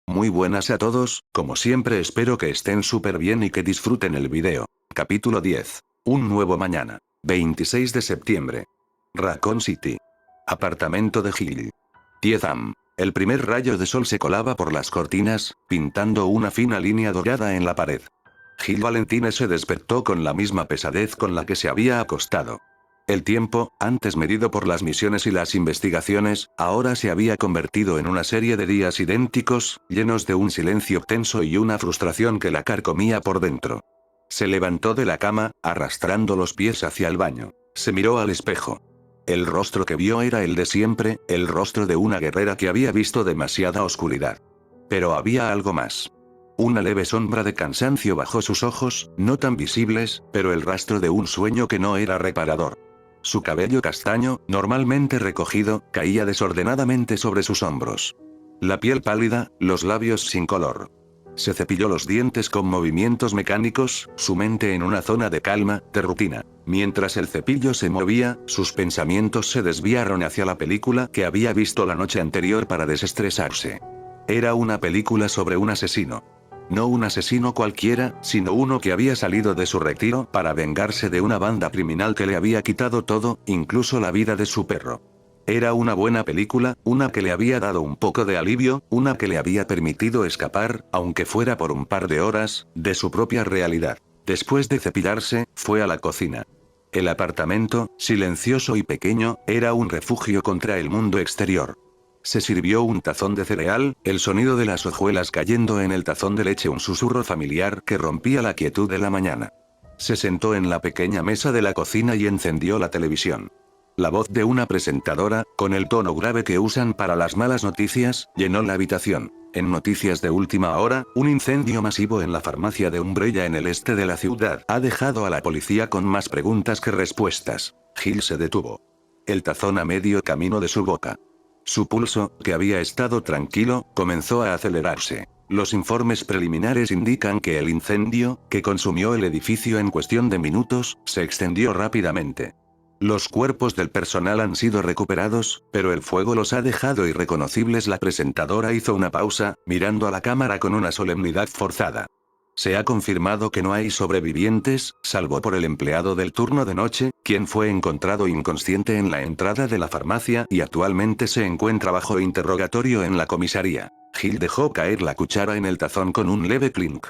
Muy buenas a todos, como siempre espero que estén súper bien y que disfruten el video. Capítulo 10. Un nuevo mañana. 26 de septiembre. Raccoon City. Apartamento de Gil. 10 am. El primer rayo de sol se colaba por las cortinas, pintando una fina línea dorada en la pared. Gil Valentine se despertó con la misma pesadez con la que se había acostado. El tiempo, antes medido por las misiones y las investigaciones, ahora se había convertido en una serie de días idénticos, llenos de un silencio tenso y una frustración que la carcomía por dentro. Se levantó de la cama, arrastrando los pies hacia el baño. Se miró al espejo. El rostro que vio era el de siempre, el rostro de una guerrera que había visto demasiada oscuridad. Pero había algo más. Una leve sombra de cansancio bajo sus ojos, no tan visibles, pero el rastro de un sueño que no era reparador. Su cabello castaño, normalmente recogido, caía desordenadamente sobre sus hombros. La piel pálida, los labios sin color. Se cepilló los dientes con movimientos mecánicos, su mente en una zona de calma, de rutina. Mientras el cepillo se movía, sus pensamientos se desviaron hacia la película que había visto la noche anterior para desestresarse. Era una película sobre un asesino. No un asesino cualquiera, sino uno que había salido de su retiro para vengarse de una banda criminal que le había quitado todo, incluso la vida de su perro. Era una buena película, una que le había dado un poco de alivio, una que le había permitido escapar, aunque fuera por un par de horas, de su propia realidad. Después de cepillarse, fue a la cocina. El apartamento, silencioso y pequeño, era un refugio contra el mundo exterior. Se sirvió un tazón de cereal, el sonido de las hojuelas cayendo en el tazón de leche, un susurro familiar que rompía la quietud de la mañana. Se sentó en la pequeña mesa de la cocina y encendió la televisión. La voz de una presentadora, con el tono grave que usan para las malas noticias, llenó la habitación. En noticias de última hora, un incendio masivo en la farmacia de Umbrella en el este de la ciudad ha dejado a la policía con más preguntas que respuestas. Gil se detuvo. El tazón a medio camino de su boca. Su pulso, que había estado tranquilo, comenzó a acelerarse. Los informes preliminares indican que el incendio, que consumió el edificio en cuestión de minutos, se extendió rápidamente. Los cuerpos del personal han sido recuperados, pero el fuego los ha dejado irreconocibles. La presentadora hizo una pausa, mirando a la cámara con una solemnidad forzada. Se ha confirmado que no hay sobrevivientes, salvo por el empleado del turno de noche, quien fue encontrado inconsciente en la entrada de la farmacia y actualmente se encuentra bajo interrogatorio en la comisaría. Gil dejó caer la cuchara en el tazón con un leve clink.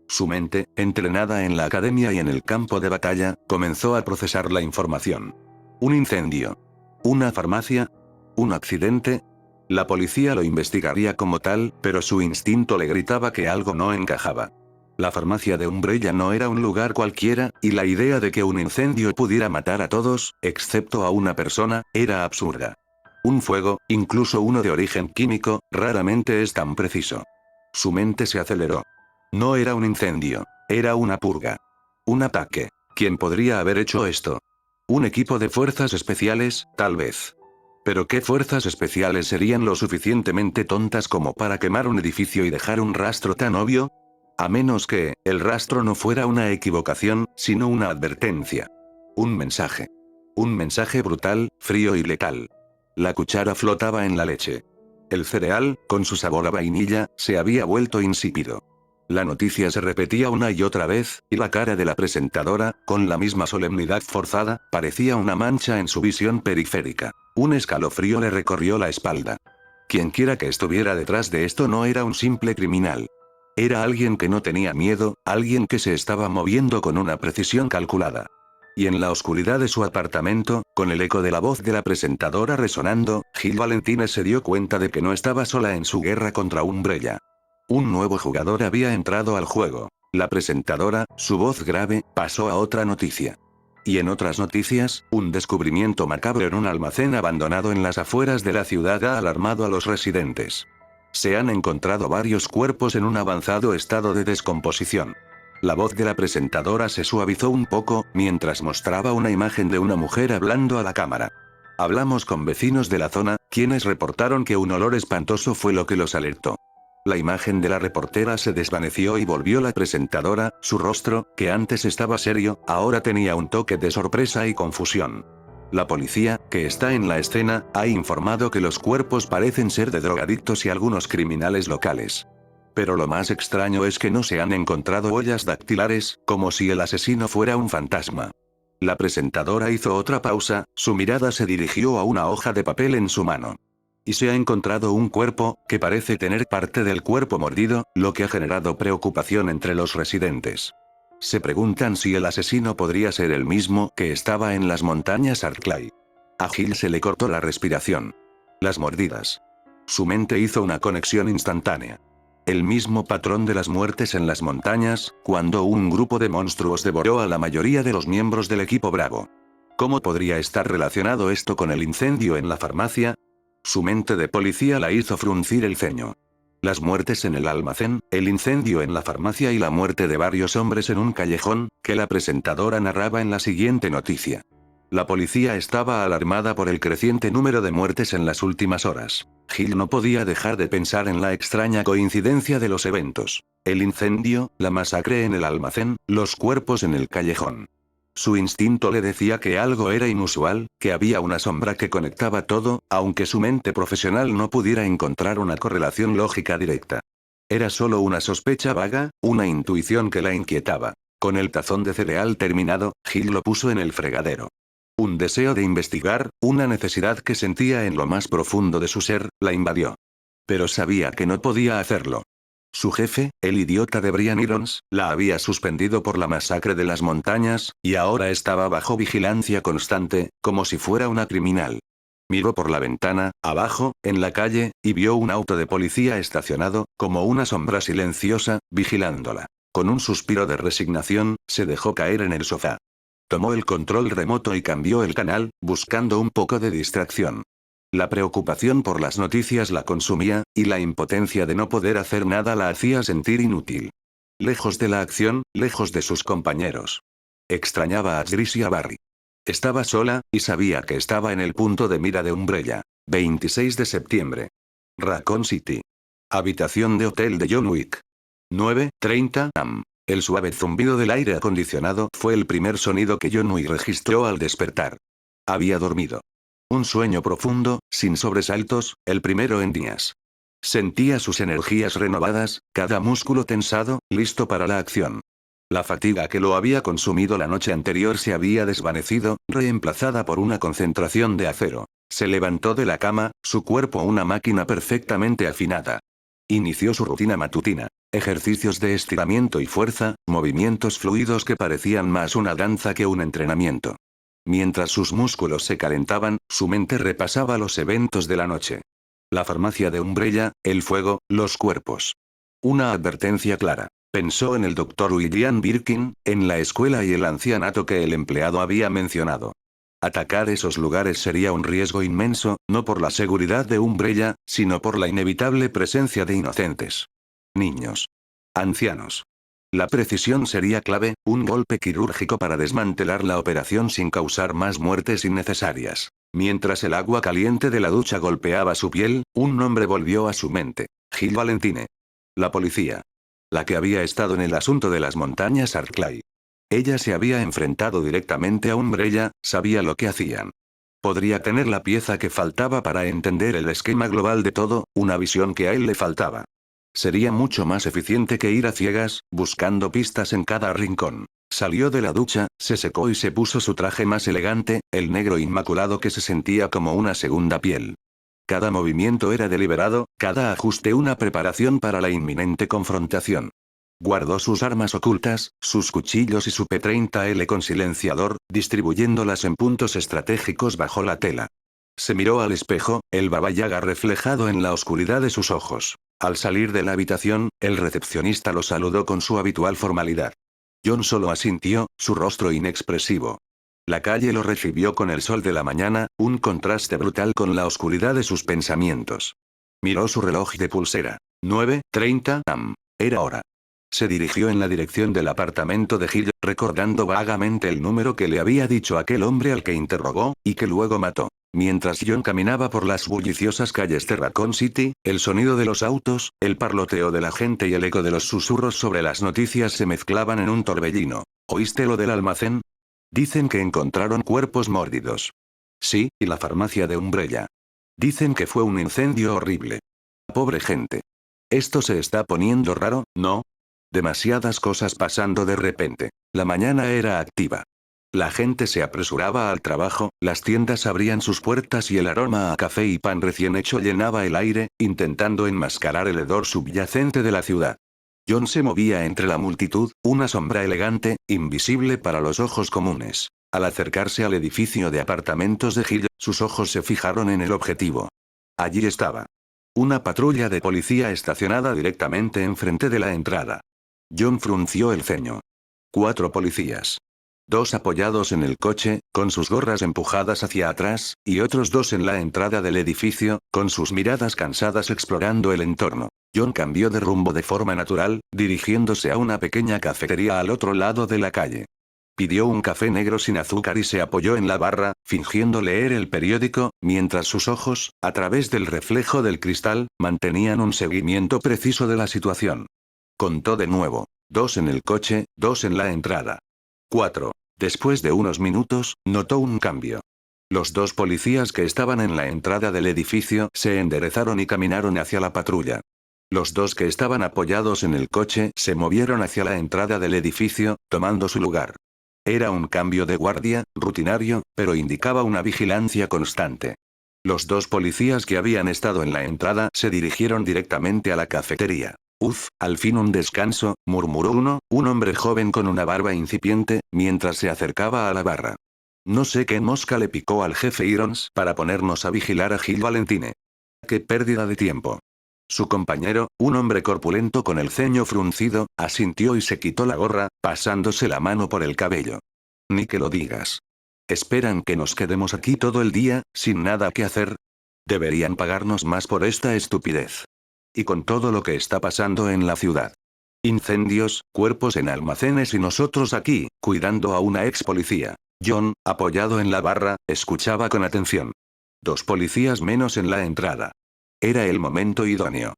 Su mente, entrenada en la academia y en el campo de batalla, comenzó a procesar la información. Un incendio. Una farmacia. Un accidente. La policía lo investigaría como tal, pero su instinto le gritaba que algo no encajaba. La farmacia de Umbrella no era un lugar cualquiera, y la idea de que un incendio pudiera matar a todos, excepto a una persona, era absurda. Un fuego, incluso uno de origen químico, raramente es tan preciso. Su mente se aceleró. No era un incendio, era una purga. Un ataque. ¿Quién podría haber hecho esto? Un equipo de fuerzas especiales, tal vez. ¿Pero qué fuerzas especiales serían lo suficientemente tontas como para quemar un edificio y dejar un rastro tan obvio? A menos que, el rastro no fuera una equivocación, sino una advertencia. Un mensaje. Un mensaje brutal, frío y letal. La cuchara flotaba en la leche. El cereal, con su sabor a vainilla, se había vuelto insípido. La noticia se repetía una y otra vez, y la cara de la presentadora, con la misma solemnidad forzada, parecía una mancha en su visión periférica. Un escalofrío le recorrió la espalda. Quienquiera que estuviera detrás de esto no era un simple criminal. Era alguien que no tenía miedo, alguien que se estaba moviendo con una precisión calculada. Y en la oscuridad de su apartamento, con el eco de la voz de la presentadora resonando, Gil Valentine se dio cuenta de que no estaba sola en su guerra contra Umbrella. Un nuevo jugador había entrado al juego. La presentadora, su voz grave, pasó a otra noticia. Y en otras noticias, un descubrimiento macabro en un almacén abandonado en las afueras de la ciudad ha alarmado a los residentes. Se han encontrado varios cuerpos en un avanzado estado de descomposición. La voz de la presentadora se suavizó un poco, mientras mostraba una imagen de una mujer hablando a la cámara. Hablamos con vecinos de la zona, quienes reportaron que un olor espantoso fue lo que los alertó. La imagen de la reportera se desvaneció y volvió la presentadora, su rostro, que antes estaba serio, ahora tenía un toque de sorpresa y confusión. La policía, que está en la escena, ha informado que los cuerpos parecen ser de drogadictos y algunos criminales locales. Pero lo más extraño es que no se han encontrado huellas dactilares, como si el asesino fuera un fantasma. La presentadora hizo otra pausa, su mirada se dirigió a una hoja de papel en su mano. Y se ha encontrado un cuerpo, que parece tener parte del cuerpo mordido, lo que ha generado preocupación entre los residentes. Se preguntan si el asesino podría ser el mismo que estaba en las montañas Arklay. A Gil se le cortó la respiración. Las mordidas. Su mente hizo una conexión instantánea. El mismo patrón de las muertes en las montañas, cuando un grupo de monstruos devoró a la mayoría de los miembros del equipo Bravo. ¿Cómo podría estar relacionado esto con el incendio en la farmacia? Su mente de policía la hizo fruncir el ceño. Las muertes en el almacén, el incendio en la farmacia y la muerte de varios hombres en un callejón, que la presentadora narraba en la siguiente noticia. La policía estaba alarmada por el creciente número de muertes en las últimas horas. Gil no podía dejar de pensar en la extraña coincidencia de los eventos. El incendio, la masacre en el almacén, los cuerpos en el callejón. Su instinto le decía que algo era inusual, que había una sombra que conectaba todo, aunque su mente profesional no pudiera encontrar una correlación lógica directa. Era solo una sospecha vaga, una intuición que la inquietaba. Con el tazón de cereal terminado, Gil lo puso en el fregadero. Un deseo de investigar, una necesidad que sentía en lo más profundo de su ser, la invadió. Pero sabía que no podía hacerlo. Su jefe, el idiota de Brian Irons, la había suspendido por la masacre de las montañas, y ahora estaba bajo vigilancia constante, como si fuera una criminal. Miró por la ventana, abajo, en la calle, y vio un auto de policía estacionado, como una sombra silenciosa, vigilándola. Con un suspiro de resignación, se dejó caer en el sofá. Tomó el control remoto y cambió el canal, buscando un poco de distracción. La preocupación por las noticias la consumía, y la impotencia de no poder hacer nada la hacía sentir inútil. Lejos de la acción, lejos de sus compañeros. Extrañaba a Chris y a Barry. Estaba sola, y sabía que estaba en el punto de mira de Umbrella. 26 de septiembre. Raccoon City. Habitación de hotel de John Wick. 9:30 am. El suave zumbido del aire acondicionado fue el primer sonido que John Wick registró al despertar. Había dormido. Un sueño profundo, sin sobresaltos, el primero en días. Sentía sus energías renovadas, cada músculo tensado, listo para la acción. La fatiga que lo había consumido la noche anterior se había desvanecido, reemplazada por una concentración de acero. Se levantó de la cama, su cuerpo una máquina perfectamente afinada. Inició su rutina matutina. Ejercicios de estiramiento y fuerza, movimientos fluidos que parecían más una danza que un entrenamiento. Mientras sus músculos se calentaban, su mente repasaba los eventos de la noche. La farmacia de Umbrella, el fuego, los cuerpos. Una advertencia clara. Pensó en el Dr. William Birkin, en la escuela y el ancianato que el empleado había mencionado. Atacar esos lugares sería un riesgo inmenso, no por la seguridad de Umbrella, sino por la inevitable presencia de inocentes. Niños. Ancianos. La precisión sería clave, un golpe quirúrgico para desmantelar la operación sin causar más muertes innecesarias. Mientras el agua caliente de la ducha golpeaba su piel, un nombre volvió a su mente. Gil Valentine. La policía. La que había estado en el asunto de las montañas Arklay. Ella se había enfrentado directamente a Umbrella, sabía lo que hacían. Podría tener la pieza que faltaba para entender el esquema global de todo, una visión que a él le faltaba. Sería mucho más eficiente que ir a ciegas, buscando pistas en cada rincón. Salió de la ducha, se secó y se puso su traje más elegante, el negro inmaculado que se sentía como una segunda piel. Cada movimiento era deliberado, cada ajuste una preparación para la inminente confrontación. Guardó sus armas ocultas, sus cuchillos y su P-30L con silenciador, distribuyéndolas en puntos estratégicos bajo la tela. Se miró al espejo, el Baba Yaga reflejado en la oscuridad de sus ojos. Al salir de la habitación, el recepcionista lo saludó con su habitual formalidad. John solo asintió, su rostro inexpresivo. La calle lo recibió con el sol de la mañana, un contraste brutal con la oscuridad de sus pensamientos. Miró su reloj de pulsera. 9:30 am. Era hora. Se dirigió en la dirección del apartamento de Hill, recordando vagamente el número que le había dicho aquel hombre al que interrogó, y que luego mató. Mientras John caminaba por las bulliciosas calles de Raccoon City, el sonido de los autos, el parloteo de la gente y el eco de los susurros sobre las noticias se mezclaban en un torbellino. ¿Oíste lo del almacén? Dicen que encontraron cuerpos mórdidos. Sí, y la farmacia de Umbrella. Dicen que fue un incendio horrible. Pobre gente. Esto se está poniendo raro, ¿no? Demasiadas cosas pasando de repente. La mañana era activa. La gente se apresuraba al trabajo, las tiendas abrían sus puertas y el aroma a café y pan recién hecho llenaba el aire, intentando enmascarar el hedor subyacente de la ciudad. John se movía entre la multitud, una sombra elegante, invisible para los ojos comunes. Al acercarse al edificio de apartamentos de Hill, sus ojos se fijaron en el objetivo. Allí estaba. Una patrulla de policía estacionada directamente enfrente de la entrada. John frunció el ceño. 4 policías. 2 apoyados en el coche, con sus gorras empujadas hacia atrás, y otros 2 en la entrada del edificio, con sus miradas cansadas explorando el entorno. John cambió de rumbo de forma natural, dirigiéndose a una pequeña cafetería al otro lado de la calle. Pidió un café negro sin azúcar y se apoyó en la barra, fingiendo leer el periódico, mientras sus ojos, a través del reflejo del cristal, mantenían un seguimiento preciso de la situación. Contó de nuevo. 2 en el coche, 2 en la entrada. 4. Después de unos minutos, notó un cambio. Los 2 policías que estaban en la entrada del edificio se enderezaron y caminaron hacia la patrulla. Los 2 que estaban apoyados en el coche se movieron hacia la entrada del edificio, tomando su lugar. Era un cambio de guardia, rutinario, pero indicaba una vigilancia constante. Los 2 policías que habían estado en la entrada se dirigieron directamente a la cafetería. Uf, al fin un descanso, murmuró un hombre joven con una barba incipiente, mientras se acercaba a la barra. No sé qué mosca le picó al jefe Irons para ponernos a vigilar a Gil Valentine. Qué pérdida de tiempo. Su compañero, un hombre corpulento con el ceño fruncido, asintió y se quitó la gorra, pasándose la mano por el cabello. Ni que lo digas. ¿Esperan que nos quedemos aquí todo el día, sin nada que hacer? Deberían pagarnos más por esta estupidez. Y con todo lo que está pasando en la ciudad. Incendios, cuerpos en almacenes y nosotros aquí, cuidando a una ex policía. John, apoyado en la barra, escuchaba con atención. 2 policías menos en la entrada. Era el momento idóneo.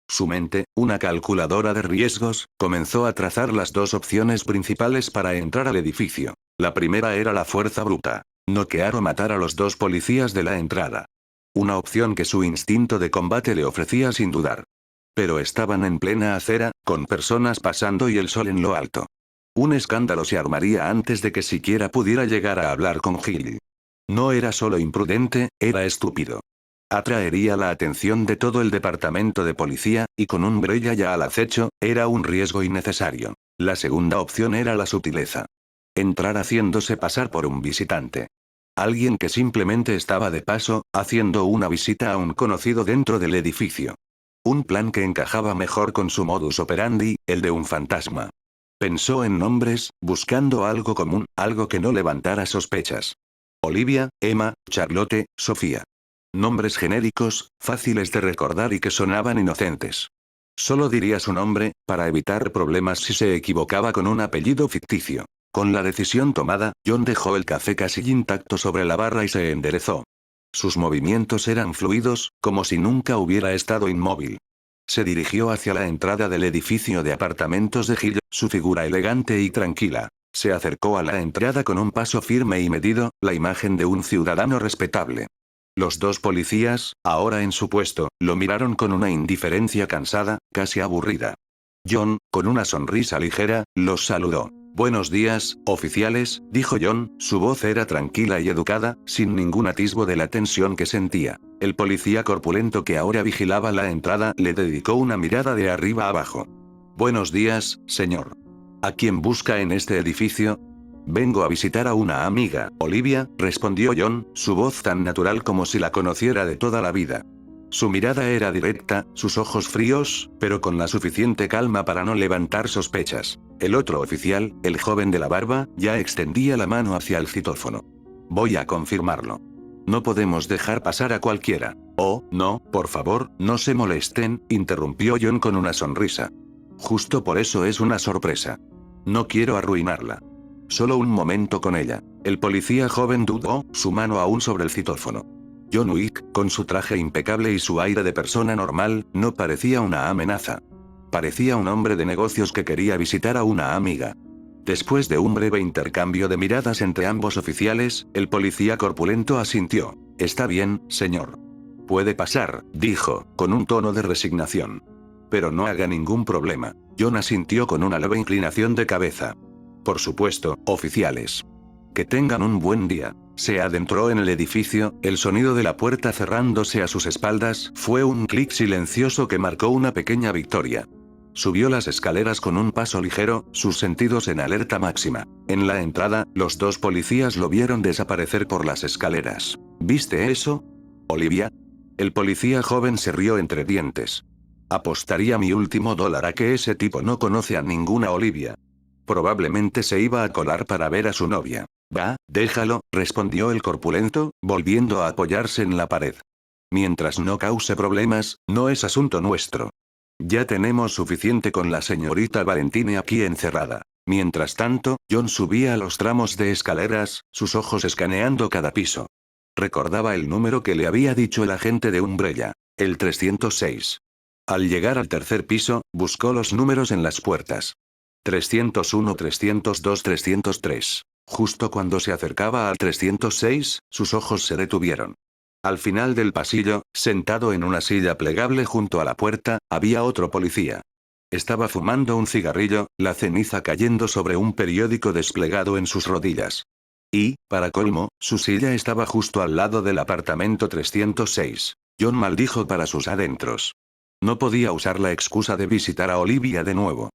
Su mente, una calculadora de riesgos, comenzó a trazar las 2 opciones principales para entrar al edificio. La primera era la fuerza bruta. Noquear o matar a los 2 policías de la entrada. Una opción que su instinto de combate le ofrecía sin dudar. Pero estaban en plena acera, con personas pasando y el sol en lo alto. Un escándalo se armaría antes de que siquiera pudiera llegar a hablar con Gil. No era solo imprudente, era estúpido. Atraería la atención de todo el departamento de policía, y con un Umbrella ya al acecho, era un riesgo innecesario. La segunda opción era la sutileza. Entrar haciéndose pasar por un visitante. Alguien que simplemente estaba de paso, haciendo una visita a un conocido dentro del edificio. Un plan que encajaba mejor con su modus operandi, el de un fantasma. Pensó en nombres, buscando algo común, algo que no levantara sospechas. Olivia, Emma, Charlotte, Sofía. Nombres genéricos, fáciles de recordar y que sonaban inocentes. Solo diría su nombre, para evitar problemas si se equivocaba con un apellido ficticio. Con la decisión tomada, John dejó el café casi intacto sobre la barra y se enderezó. Sus movimientos eran fluidos, como si nunca hubiera estado inmóvil. Se dirigió hacia la entrada del edificio de apartamentos de Hill, su figura elegante y tranquila. Se acercó a la entrada con un paso firme y medido, la imagen de un ciudadano respetable. Los 2 policías, ahora en su puesto, lo miraron con una indiferencia cansada, casi aburrida. John, con una sonrisa ligera, los saludó. Buenos días, oficiales, dijo John, su voz era tranquila y educada, sin ningún atisbo de la tensión que sentía. El policía corpulento que ahora vigilaba la entrada le dedicó una mirada de arriba a abajo. Buenos días, señor. ¿A quién busca en este edificio? Vengo a visitar a una amiga, Olivia, respondió John, su voz tan natural como si la conociera de toda la vida. Su mirada era directa, sus ojos fríos, pero con la suficiente calma para no levantar sospechas. El otro oficial, el joven de la barba, ya extendía la mano hacia el citófono. Voy a confirmarlo. No podemos dejar pasar a cualquiera. Oh, no, por favor, no se molesten, interrumpió John con una sonrisa. Justo por eso es una sorpresa. No quiero arruinarla. Solo un momento con ella. El policía joven dudó, su mano aún sobre el citófono. John Wick, con su traje impecable y su aire de persona normal, no parecía una amenaza. Parecía un hombre de negocios que quería visitar a una amiga. Después de un breve intercambio de miradas entre ambos oficiales, el policía corpulento asintió. Está bien, señor. Puede pasar, dijo, con un tono de resignación. Pero no haga ningún problema. John asintió con una leve inclinación de cabeza. Por supuesto, oficiales. Que tengan un buen día. Se adentró en el edificio, el sonido de la puerta cerrándose a sus espaldas fue un clic silencioso que marcó una pequeña victoria. Subió las escaleras con un paso ligero, sus sentidos en alerta máxima. En la entrada, los dos policías lo vieron desaparecer por las escaleras. ¿Viste eso? Olivia. El policía joven se rió entre dientes. Apostaría mi último dólar a que ese tipo no conoce a ninguna Olivia. Probablemente se iba a colar para ver a su novia. Va, déjalo, respondió el corpulento, volviendo a apoyarse en la pared. Mientras no cause problemas, no es asunto nuestro. Ya tenemos suficiente con la señorita Valentine aquí encerrada. Mientras tanto, John subía los tramos de escaleras, sus ojos escaneando cada piso. Recordaba el número que le había dicho el agente de Umbrella, el 306. Al llegar al tercer piso, buscó los números en las puertas. 301, 302, 303. Justo cuando se acercaba al 306, sus ojos se detuvieron. Al final del pasillo, sentado en una silla plegable junto a la puerta, había otro policía. Estaba fumando un cigarrillo, la ceniza cayendo sobre un periódico desplegado en sus rodillas. Y, para colmo, su silla estaba justo al lado del apartamento 306. John maldijo para sus adentros. No podía usar la excusa de visitar a Olivia de nuevo.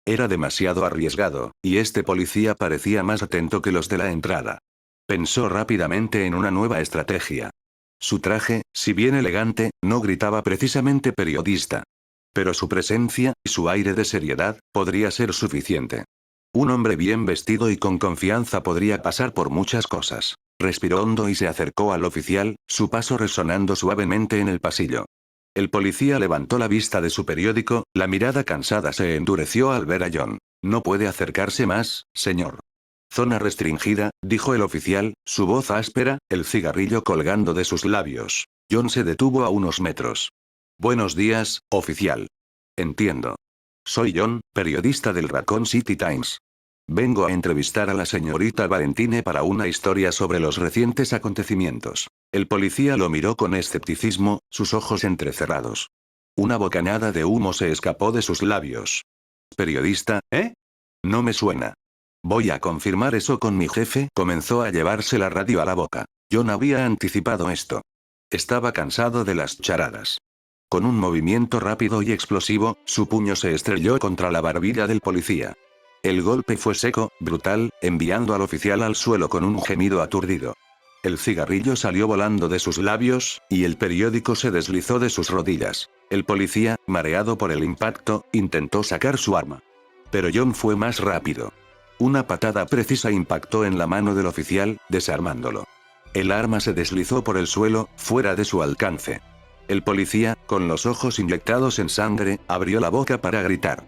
Era demasiado arriesgado, y este policía parecía más atento que los de la entrada. Pensó rápidamente en una nueva estrategia. Su traje, si bien elegante, no gritaba precisamente periodista. Pero su presencia, y su aire de seriedad, podría ser suficiente. Un hombre bien vestido y con confianza podría pasar por muchas cosas. Respiró hondo y se acercó al oficial, su paso resonando suavemente en el pasillo. El policía levantó la vista de su periódico, la mirada cansada se endureció al ver a John. No puede acercarse más, señor. Zona restringida, dijo el oficial, su voz áspera, el cigarrillo colgando de sus labios. John se detuvo a unos metros. Buenos días, oficial. Entiendo. Soy John, periodista del Raccoon City Times. Vengo a entrevistar a la señorita Valentine para una historia sobre los recientes acontecimientos. El policía lo miró con escepticismo, sus ojos entrecerrados. Una bocanada de humo se escapó de sus labios. ¿Periodista, eh? No me suena. Voy a confirmar eso con mi jefe. Comenzó a llevarse la radio a la boca. John había anticipado esto. Estaba cansado de las charadas. Con un movimiento rápido y explosivo, su puño se estrelló contra la barbilla del policía. El golpe fue seco, brutal, enviando al oficial al suelo con un gemido aturdido. El cigarrillo salió volando de sus labios, y el periódico se deslizó de sus rodillas. El policía, mareado por el impacto, intentó sacar su arma. Pero John fue más rápido. Una patada precisa impactó en la mano del oficial, desarmándolo. El arma se deslizó por el suelo, fuera de su alcance. El policía, con los ojos inyectados en sangre, abrió la boca para gritar.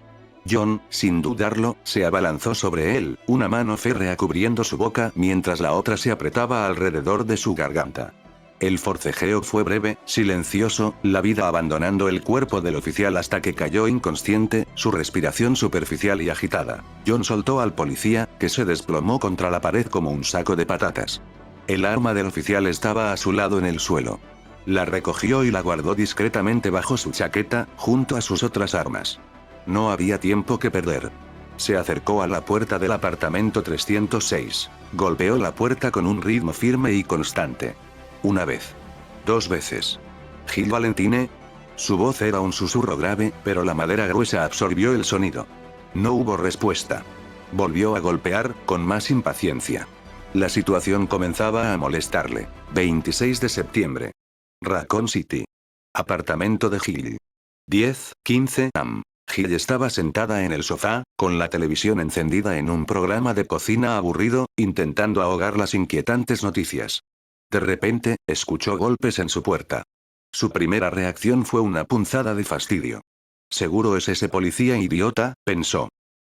John, sin dudarlo, se abalanzó sobre él, una mano férrea cubriendo su boca mientras la otra se apretaba alrededor de su garganta. El forcejeo fue breve, silencioso, la vida abandonando el cuerpo del oficial hasta que cayó inconsciente, su respiración superficial y agitada. John soltó al policía, que se desplomó contra la pared como un saco de patatas. El arma del oficial estaba a su lado en el suelo. La recogió y la guardó discretamente bajo su chaqueta, junto a sus otras armas. No había tiempo que perder. Se acercó a la puerta del apartamento 306. Golpeó la puerta con un ritmo firme y constante. Una vez. Dos veces. ¿Gil Valentine? Su voz era un susurro grave, pero la madera gruesa absorbió el sonido. No hubo respuesta. Volvió a golpear, con más impaciencia. La situación comenzaba a molestarle. 26 de septiembre. Raccoon City. Apartamento de Gil. 10:15 am. Gil estaba sentada en el sofá, con la televisión encendida en un programa de cocina aburrido, intentando ahogar las inquietantes noticias. De repente, escuchó golpes en su puerta. Su primera reacción fue una punzada de fastidio. Seguro es ese policía idiota, pensó.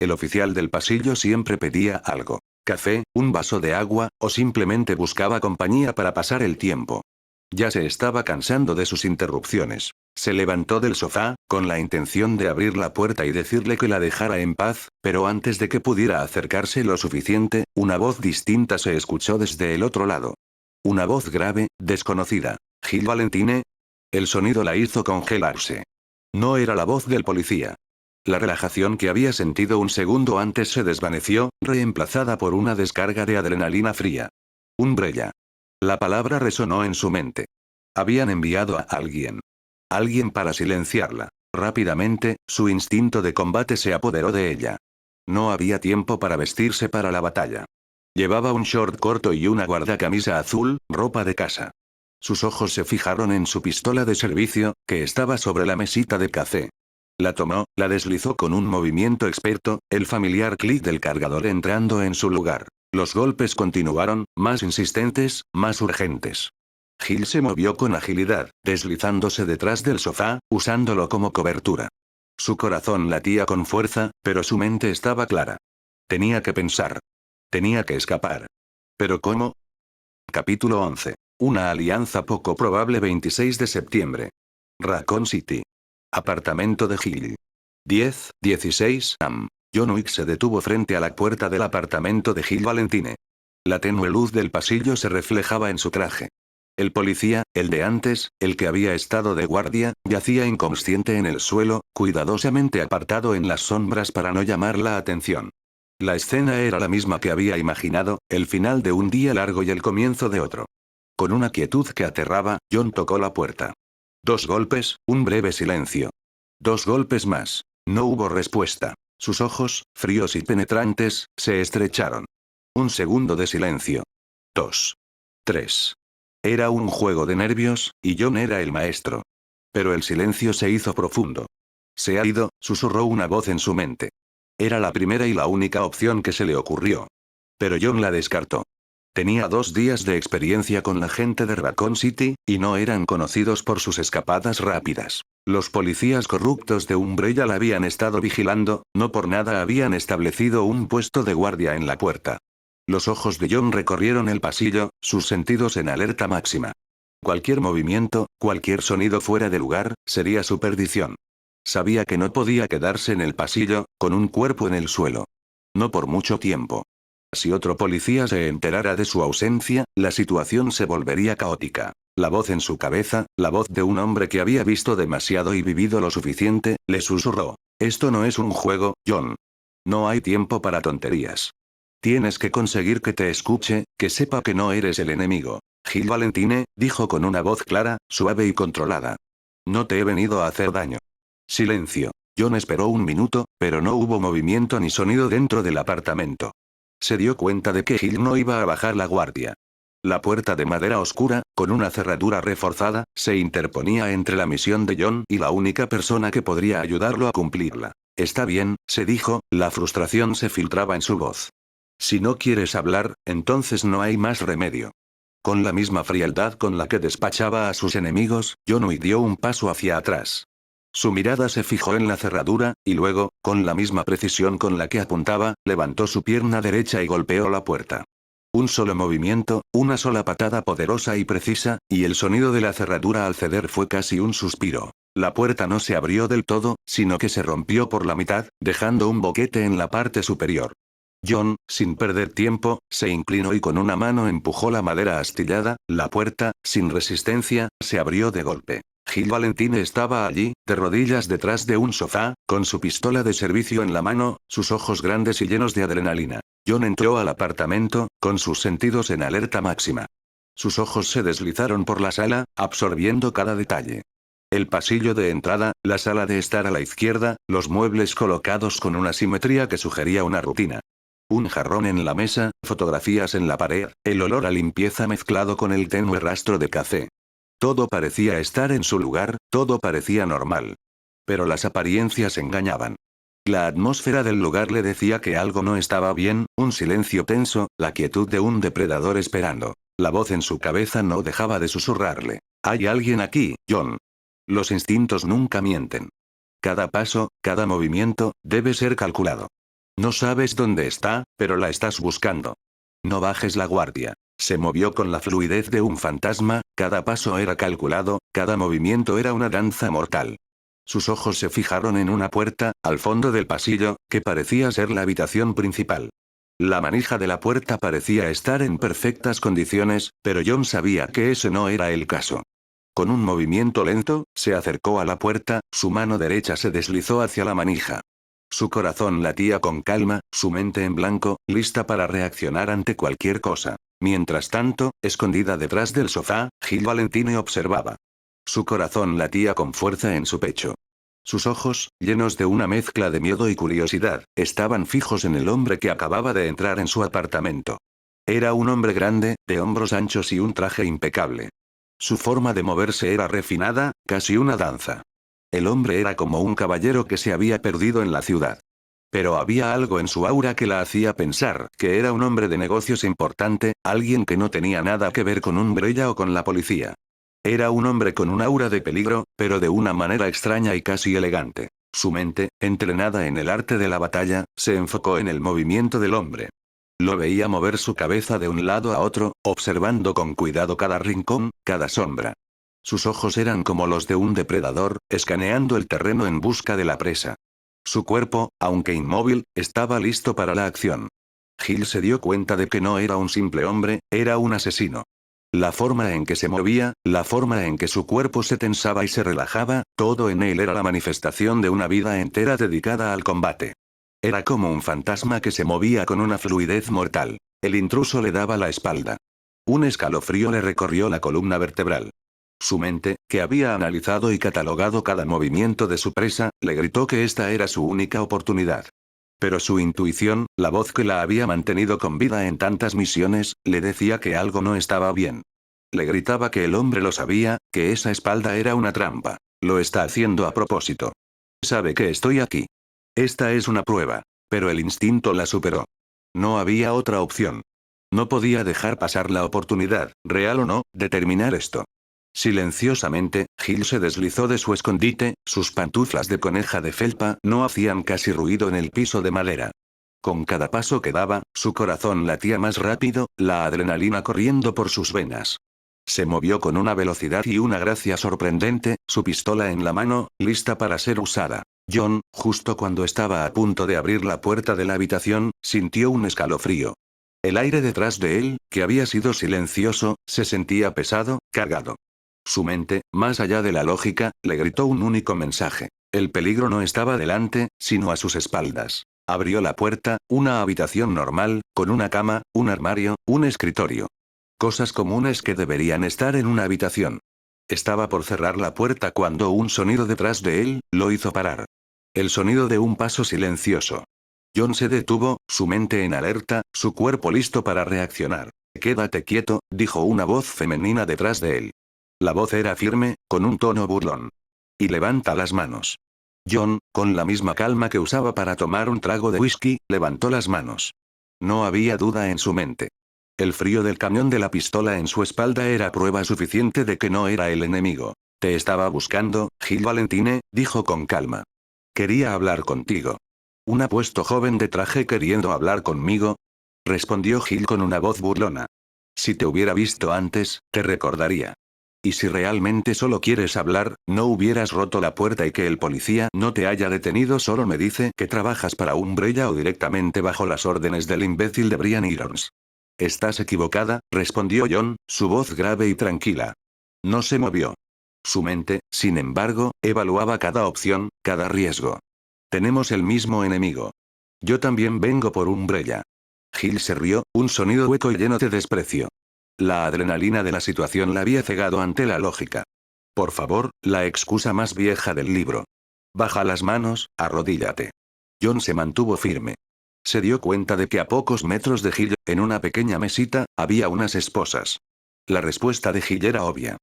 El oficial del pasillo siempre pedía algo. Café, un vaso de agua, o simplemente buscaba compañía para pasar el tiempo. Ya se estaba cansando de sus interrupciones. Se levantó del sofá, con la intención de abrir la puerta y decirle que la dejara en paz, pero antes de que pudiera acercarse lo suficiente, una voz distinta se escuchó desde el otro lado. Una voz grave, desconocida. ¿Gil Valentine? El sonido la hizo congelarse. No era la voz del policía. La relajación que había sentido un segundo antes se desvaneció, reemplazada por una descarga de adrenalina fría. Umbrella. La palabra resonó en su mente. Habían enviado a alguien. Alguien para silenciarla. Rápidamente, su instinto de combate se apoderó de ella. No había tiempo para vestirse para la batalla. Llevaba un short corto y una guardacamisa azul, ropa de casa. Sus ojos se fijaron en su pistola de servicio, que estaba sobre la mesita de café. La tomó, la deslizó con un movimiento experto, el familiar clic del cargador entrando en su lugar. Los golpes continuaron, más insistentes, más urgentes. Gil se movió con agilidad, deslizándose detrás del sofá, usándolo como cobertura. Su corazón latía con fuerza, pero su mente estaba clara. Tenía que pensar. Tenía que escapar. ¿Pero cómo? Capítulo 11. Una alianza poco probable. 26 de septiembre. Raccoon City. Apartamento de Gil. 10:16 am. John Wick se detuvo frente a la puerta del apartamento de Gil Valentine. La tenue luz del pasillo se reflejaba en su traje. El policía, el de antes, el que había estado de guardia, yacía inconsciente en el suelo, cuidadosamente apartado en las sombras para no llamar la atención. La escena era la misma que había imaginado, el final de un día largo y el comienzo de otro. Con una quietud que aterraba, John tocó la puerta. 2 golpes, un breve silencio. 2 golpes más. No hubo respuesta. Sus ojos, fríos y penetrantes, se estrecharon. Un segundo de silencio. 2. 3. Era un juego de nervios, y John era el maestro. Pero el silencio se hizo profundo. Se ha ido, susurró una voz en su mente. Era la primera y la única opción que se le ocurrió. Pero John la descartó. Tenía 2 días de experiencia con la gente de Raccoon City, y no eran conocidos por sus escapadas rápidas. Los policías corruptos de Umbrella la habían estado vigilando, no por nada habían establecido un puesto de guardia en la puerta. Los ojos de John recorrieron el pasillo, sus sentidos en alerta máxima. Cualquier movimiento, cualquier sonido fuera de lugar, sería su perdición. Sabía que no podía quedarse en el pasillo, con un cuerpo en el suelo. No por mucho tiempo. Si otro policía se enterara de su ausencia, la situación se volvería caótica. La voz en su cabeza, la voz de un hombre que había visto demasiado y vivido lo suficiente, le susurró. Esto no es un juego, John. No hay tiempo para tonterías. Tienes que conseguir que te escuche, que sepa que no eres el enemigo. Gil Valentine, dijo con una voz clara, suave y controlada. No te he venido a hacer daño. Silencio. John esperó un minuto, pero no hubo movimiento ni sonido dentro del apartamento. Se dio cuenta de que Gil no iba a bajar la guardia. La puerta de madera oscura, con una cerradura reforzada, se interponía entre la misión de John y la única persona que podría ayudarlo a cumplirla. Está bien, se dijo, la frustración se filtraba en su voz. Si no quieres hablar, entonces no hay más remedio. Con la misma frialdad con la que despachaba a sus enemigos, John Wick dio un paso hacia atrás. Su mirada se fijó en la cerradura, y luego, con la misma precisión con la que apuntaba, levantó su pierna derecha y golpeó la puerta. Un solo movimiento, una sola patada poderosa y precisa, y el sonido de la cerradura al ceder fue casi un suspiro. La puerta no se abrió del todo, sino que se rompió por la mitad, dejando un boquete en la parte superior. John, sin perder tiempo, se inclinó y con una mano empujó la madera astillada, la puerta, sin resistencia, se abrió de golpe. Gil Valentine estaba allí, de rodillas detrás de un sofá, con su pistola de servicio en la mano, sus ojos grandes y llenos de adrenalina. John entró al apartamento, con sus sentidos en alerta máxima. Sus ojos se deslizaron por la sala, absorbiendo cada detalle. El pasillo de entrada, la sala de estar a la izquierda, los muebles colocados con una simetría que sugería una rutina. Un jarrón en la mesa, fotografías en la pared, el olor a limpieza mezclado con el tenue rastro de café. Todo parecía estar en su lugar, todo parecía normal. Pero las apariencias engañaban. La atmósfera del lugar le decía que algo no estaba bien, un silencio tenso, la quietud de un depredador esperando. La voz en su cabeza no dejaba de susurrarle. Hay alguien aquí, John. Los instintos nunca mienten. Cada paso, cada movimiento, debe ser calculado. No sabes dónde está, pero la estás buscando. No bajes la guardia. Se movió con la fluidez de un fantasma, cada paso era calculado, cada movimiento era una danza mortal. Sus ojos se fijaron en una puerta, al fondo del pasillo, que parecía ser la habitación principal. La manija de la puerta parecía estar en perfectas condiciones, pero John sabía que ese no era el caso. Con un movimiento lento, se acercó a la puerta, su mano derecha se deslizó hacia la manija. Su corazón latía con calma, su mente en blanco, lista para reaccionar ante cualquier cosa. Mientras tanto, escondida detrás del sofá, Gil Valentine observaba. Su corazón latía con fuerza en su pecho. Sus ojos, llenos de una mezcla de miedo y curiosidad, estaban fijos en el hombre que acababa de entrar en su apartamento. Era un hombre grande, de hombros anchos y un traje impecable. Su forma de moverse era refinada, casi una danza. El hombre era como un caballero que se había perdido en la ciudad. Pero había algo en su aura que la hacía pensar que era un hombre de negocios importante, alguien que no tenía nada que ver con Umbrella o con la policía. Era un hombre con un aura de peligro, pero de una manera extraña y casi elegante. Su mente, entrenada en el arte de la batalla, se enfocó en el movimiento del hombre. Lo veía mover su cabeza de un lado a otro, observando con cuidado cada rincón, cada sombra. Sus ojos eran como los de un depredador, escaneando el terreno en busca de la presa. Su cuerpo, aunque inmóvil, estaba listo para la acción. Gil se dio cuenta de que no era un simple hombre, era un asesino. La forma en que se movía, la forma en que su cuerpo se tensaba y se relajaba, todo en él era la manifestación de una vida entera dedicada al combate. Era como un fantasma que se movía con una fluidez mortal. El intruso le daba la espalda. Un escalofrío le recorrió la columna vertebral. Su mente, que había analizado y catalogado cada movimiento de su presa, le gritó que esta era su única oportunidad. Pero su intuición, la voz que la había mantenido con vida en tantas misiones, le decía que algo no estaba bien. Le gritaba que el hombre lo sabía, que esa espalda era una trampa. Lo está haciendo a propósito. Sabe que estoy aquí. Esta es una prueba. Pero el instinto la superó. No había otra opción. No podía dejar pasar la oportunidad, real o no, de terminar esto. Silenciosamente, Gil se deslizó de su escondite, sus pantuflas de coneja de felpa no hacían casi ruido en el piso de madera. Con cada paso que daba, su corazón latía más rápido, la adrenalina corriendo por sus venas. Se movió con una velocidad y una gracia sorprendente, su pistola en la mano, lista para ser usada. John, justo cuando estaba a punto de abrir la puerta de la habitación, sintió un escalofrío. El aire detrás de él, que había sido silencioso, se sentía pesado, cargado. Su mente, más allá de la lógica, le gritó un único mensaje. El peligro no estaba delante, sino a sus espaldas. Abrió la puerta, una habitación normal, con una cama, un armario, un escritorio. Cosas comunes que deberían estar en una habitación. Estaba por cerrar la puerta cuando un sonido detrás de él, lo hizo parar. El sonido de un paso silencioso. John se detuvo, su mente en alerta, su cuerpo listo para reaccionar. Quédate quieto, dijo una voz femenina detrás de él. La voz era firme, con un tono burlón. Y levanta las manos. John, con la misma calma que usaba para tomar un trago de whisky, levantó las manos. No había duda en su mente. El frío del cañón de la pistola en su espalda era prueba suficiente de que no era el enemigo. Te estaba buscando, Gil Valentine, dijo con calma. Quería hablar contigo. ¿Un apuesto joven de traje queriendo hablar conmigo? Respondió Gil con una voz burlona. Si te hubiera visto antes, te recordaría. Y si realmente solo quieres hablar, no hubieras roto la puerta y que el policía no te haya detenido solo me dice que trabajas para Umbrella o directamente bajo las órdenes del imbécil de Brian Irons. Estás equivocada, respondió John, su voz grave y tranquila. No se movió. Su mente, sin embargo, evaluaba cada opción, cada riesgo. Tenemos el mismo enemigo. Yo también vengo por Umbrella. Gil se rió, un sonido hueco y lleno de desprecio. La adrenalina de la situación la había cegado ante la lógica. Por favor, la excusa más vieja del libro. Baja las manos, arrodíllate. John se mantuvo firme. Se dio cuenta de que a pocos metros de Gil, en una pequeña mesita, había unas esposas. La respuesta de Gil era obvia.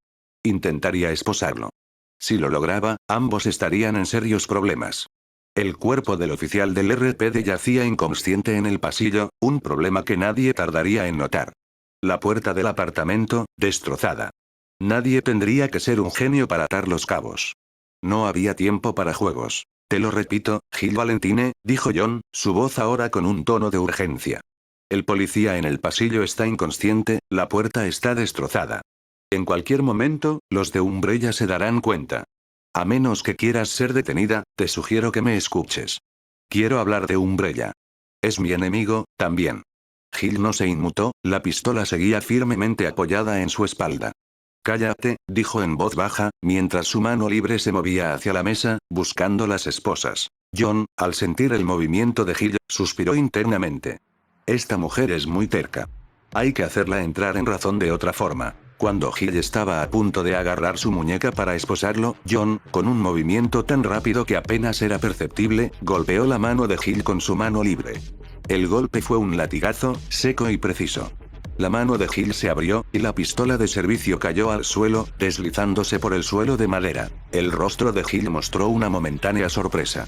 Intentaría esposarlo. Si lo lograba, ambos estarían en serios problemas. El cuerpo del oficial del RPD yacía inconsciente en el pasillo, un problema que nadie tardaría en notar. La puerta del apartamento, destrozada. Nadie tendría que ser un genio para atar los cabos. No había tiempo para juegos. Te lo repito, Gil Valentine, dijo John, su voz ahora con un tono de urgencia. El policía en el pasillo está inconsciente, la puerta está destrozada. En cualquier momento, los de Umbrella se darán cuenta. A menos que quieras ser detenida, te sugiero que me escuches. Quiero hablar de Umbrella. Es mi enemigo, también. Gil no se inmutó, la pistola seguía firmemente apoyada en su espalda. Cállate, dijo en voz baja, mientras su mano libre se movía hacia la mesa, buscando las esposas. John, al sentir el movimiento de Hill, suspiró internamente. Esta mujer es muy terca. Hay que hacerla entrar en razón de otra forma. Cuando Hill estaba a punto de agarrar su muñeca para esposarlo, John, con un movimiento tan rápido que apenas era perceptible, golpeó la mano de Hill con su mano libre. El golpe fue un latigazo, seco y preciso. La mano de Hill se abrió, y la pistola de servicio cayó al suelo, deslizándose por el suelo de madera. El rostro de Hill mostró una momentánea sorpresa.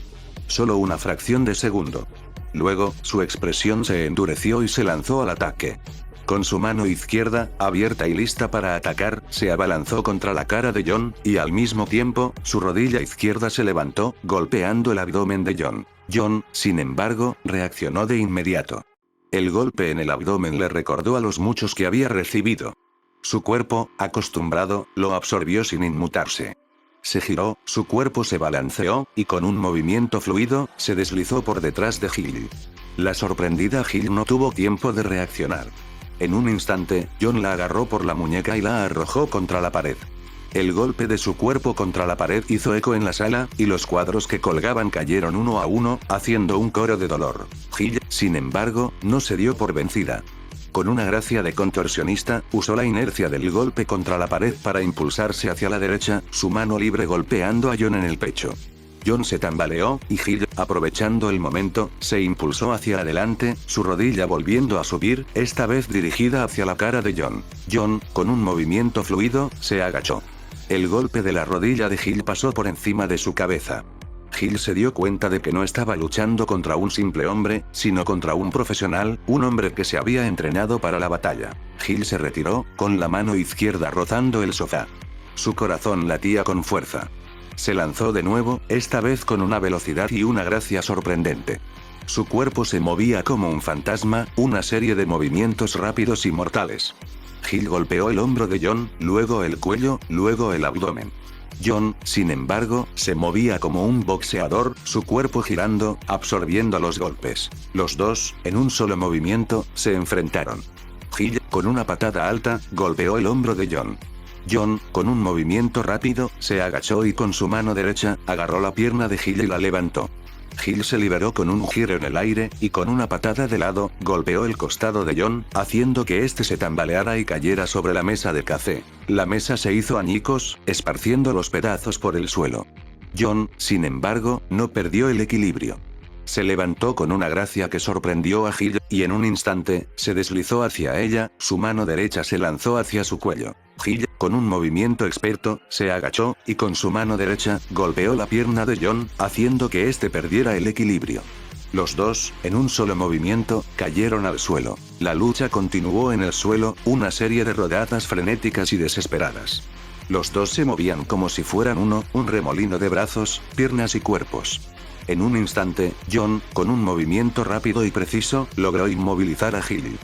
Solo una fracción de segundo. Luego, su expresión se endureció y se lanzó al ataque. Con su mano izquierda, abierta y lista para atacar, se abalanzó contra la cara de John, y al mismo tiempo, su rodilla izquierda se levantó, golpeando el abdomen de John. John, sin embargo, reaccionó de inmediato. El golpe en el abdomen le recordó a los muchos que había recibido. Su cuerpo, acostumbrado, lo absorbió sin inmutarse. Se giró, su cuerpo se balanceó, y con un movimiento fluido, se deslizó por detrás de Hill. La sorprendida Hill no tuvo tiempo de reaccionar. En un instante, John la agarró por la muñeca y la arrojó contra la pared. El golpe de su cuerpo contra la pared hizo eco en la sala, y los cuadros que colgaban cayeron uno a uno, haciendo un coro de dolor. Hill, sin embargo, no se dio por vencida. Con una gracia de contorsionista, usó la inercia del golpe contra la pared para impulsarse hacia la derecha, su mano libre golpeando a John en el pecho. John se tambaleó, y Hill, aprovechando el momento, se impulsó hacia adelante, su rodilla volviendo a subir, esta vez dirigida hacia la cara de John. John, con un movimiento fluido, se agachó. El golpe de la rodilla de Hill pasó por encima de su cabeza. Hill se dio cuenta de que no estaba luchando contra un simple hombre, sino contra un profesional, un hombre que se había entrenado para la batalla. Hill se retiró, con la mano izquierda rozando el sofá. Su corazón latía con fuerza. Se lanzó de nuevo, esta vez con una velocidad y una gracia sorprendente. Su cuerpo se movía como un fantasma, una serie de movimientos rápidos y mortales. Hill golpeó el hombro de John, luego el cuello, luego el abdomen. John, sin embargo, se movía como un boxeador, su cuerpo girando, absorbiendo los golpes. Los dos, en un solo movimiento, se enfrentaron. Hill, con una patada alta, golpeó el hombro de John. John, con un movimiento rápido, se agachó y con su mano derecha, agarró la pierna de Hill y la levantó. Hill se liberó con un giro en el aire, y con una patada de lado, golpeó el costado de John, haciendo que éste se tambaleara y cayera sobre la mesa de café. La mesa se hizo añicos, esparciendo los pedazos por el suelo. John, sin embargo, no perdió el equilibrio. Se levantó con una gracia que sorprendió a Hill, y en un instante, se deslizó hacia ella, su mano derecha se lanzó hacia su cuello. Hill, con un movimiento experto, se agachó, y con su mano derecha, golpeó la pierna de John, haciendo que éste perdiera el equilibrio. Los dos, en un solo movimiento, cayeron al suelo. La lucha continuó en el suelo, una serie de rodadas frenéticas y desesperadas. Los dos se movían como si fueran uno, un remolino de brazos, piernas y cuerpos. En un instante, John, con un movimiento rápido y preciso, logró inmovilizar a Hill.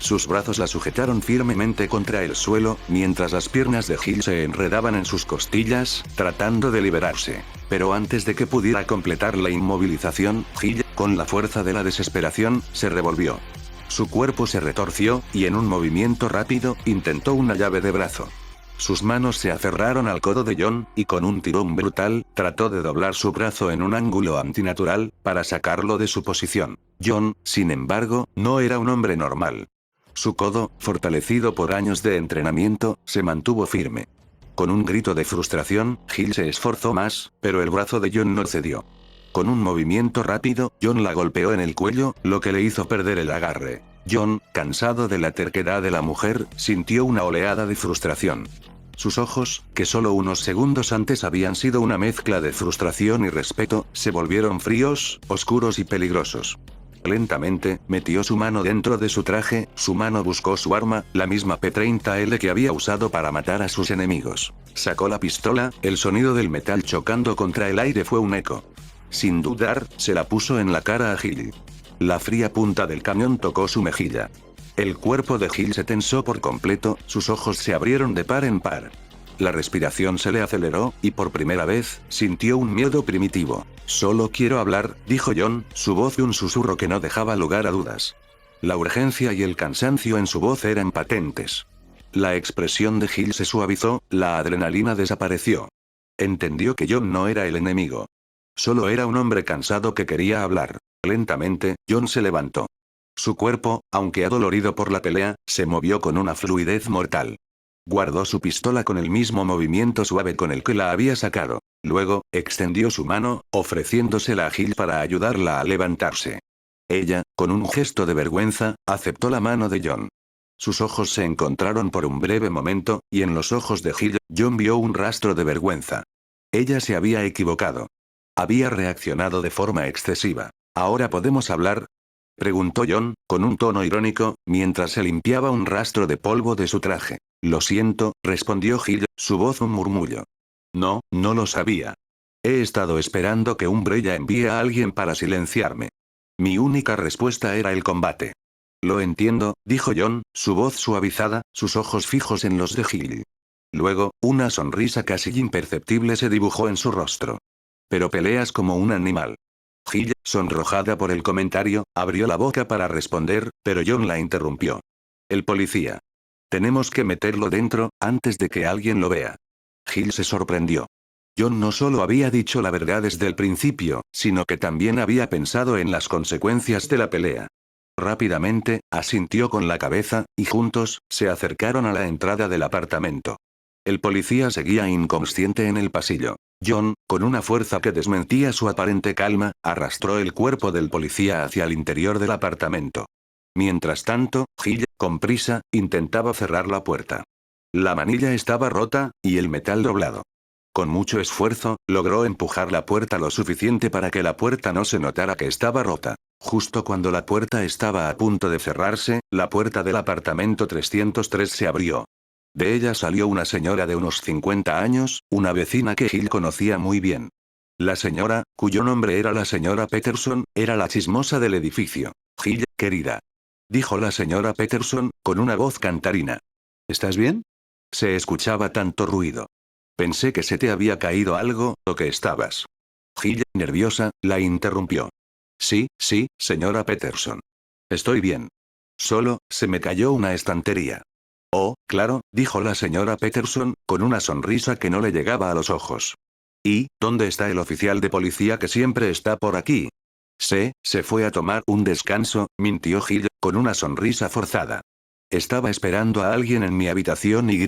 Sus brazos la sujetaron firmemente contra el suelo, mientras las piernas de Hill se enredaban en sus costillas, tratando de liberarse. Pero antes de que pudiera completar la inmovilización, Hill, con la fuerza de la desesperación, se revolvió. Su cuerpo se retorció, y en un movimiento rápido, intentó una llave de brazo. Sus manos se aferraron al codo de John, y con un tirón brutal, trató de doblar su brazo en un ángulo antinatural, para sacarlo de su posición. John, sin embargo, no era un hombre normal. Su codo, fortalecido por años de entrenamiento, se mantuvo firme. Con un grito de frustración, Hill se esforzó más, pero el brazo de John no cedió. Con un movimiento rápido, John la golpeó en el cuello, lo que le hizo perder el agarre. John, cansado de la terquedad de la mujer, sintió una oleada de frustración. Sus ojos, que solo unos segundos antes habían sido una mezcla de frustración y respeto, se volvieron fríos, oscuros y peligrosos. Lentamente, metió su mano dentro de su traje, su mano buscó su arma, la misma P-30L que había usado para matar a sus enemigos. Sacó la pistola, el sonido del metal chocando contra el aire fue un eco. Sin dudar, se la puso en la cara a Hill. La fría punta del cañón tocó su mejilla. El cuerpo de Hill se tensó por completo, sus ojos se abrieron de par en par. La respiración se le aceleró, y por primera vez, sintió un miedo primitivo. «Solo quiero hablar», dijo John, su voz un susurro que no dejaba lugar a dudas. La urgencia y el cansancio en su voz eran patentes. La expresión de Hill se suavizó, la adrenalina desapareció. Entendió que John no era el enemigo. Solo era un hombre cansado que quería hablar. Lentamente, John se levantó. Su cuerpo, aunque adolorido por la pelea, se movió con una fluidez mortal. Guardó su pistola con el mismo movimiento suave con el que la había sacado. Luego, extendió su mano, ofreciéndosela a Hill para ayudarla a levantarse. Ella, con un gesto de vergüenza, aceptó la mano de John. Sus ojos se encontraron por un breve momento, y en los ojos de Hill, John vio un rastro de vergüenza. Ella se había equivocado. Había reaccionado de forma excesiva. ¿Ahora podemos hablar?, preguntó John, con un tono irónico, mientras se limpiaba un rastro de polvo de su traje. Lo siento, respondió Hill, su voz un murmullo. No, no lo sabía. He estado esperando que Umbrella envíe a alguien para silenciarme. Mi única respuesta era el combate. Lo entiendo, dijo John, su voz suavizada, sus ojos fijos en los de Hill. Luego, una sonrisa casi imperceptible se dibujó en su rostro. Pero peleas como un animal. Hill, sonrojada por el comentario, abrió la boca para responder, pero John la interrumpió. El policía. Tenemos que meterlo dentro, antes de que alguien lo vea. Hill se sorprendió. John no solo había dicho la verdad desde el principio, sino que también había pensado en las consecuencias de la pelea. Rápidamente, asintió con la cabeza, y juntos, se acercaron a la entrada del apartamento. El policía seguía inconsciente en el pasillo. John, con una fuerza que desmentía su aparente calma, arrastró el cuerpo del policía hacia el interior del apartamento. Mientras tanto, Hill, con prisa, intentaba cerrar la puerta. La manilla estaba rota, y el metal doblado. Con mucho esfuerzo, logró empujar la puerta lo suficiente para que la puerta no se notara que estaba rota. Justo cuando la puerta estaba a punto de cerrarse, la puerta del apartamento 303 se abrió. De ella salió una señora de unos 50 años, una vecina que Hill conocía muy bien. La señora, cuyo nombre era la señora Peterson, era la chismosa del edificio. Hill, querida, dijo la señora Peterson, con una voz cantarina. ¿Estás bien? Se escuchaba tanto ruido. Pensé que se te había caído algo, o que estabas. Hill, nerviosa, la interrumpió. Sí, señora Peterson. Estoy bien. Solo, se me cayó una estantería. Oh, claro, dijo la señora Peterson, con una sonrisa que no le llegaba a los ojos. ¿Y dónde está el oficial de policía que siempre está por aquí? Se fue a tomar un descanso, mintió Hill, con una sonrisa forzada. Estaba esperando a alguien en mi habitación y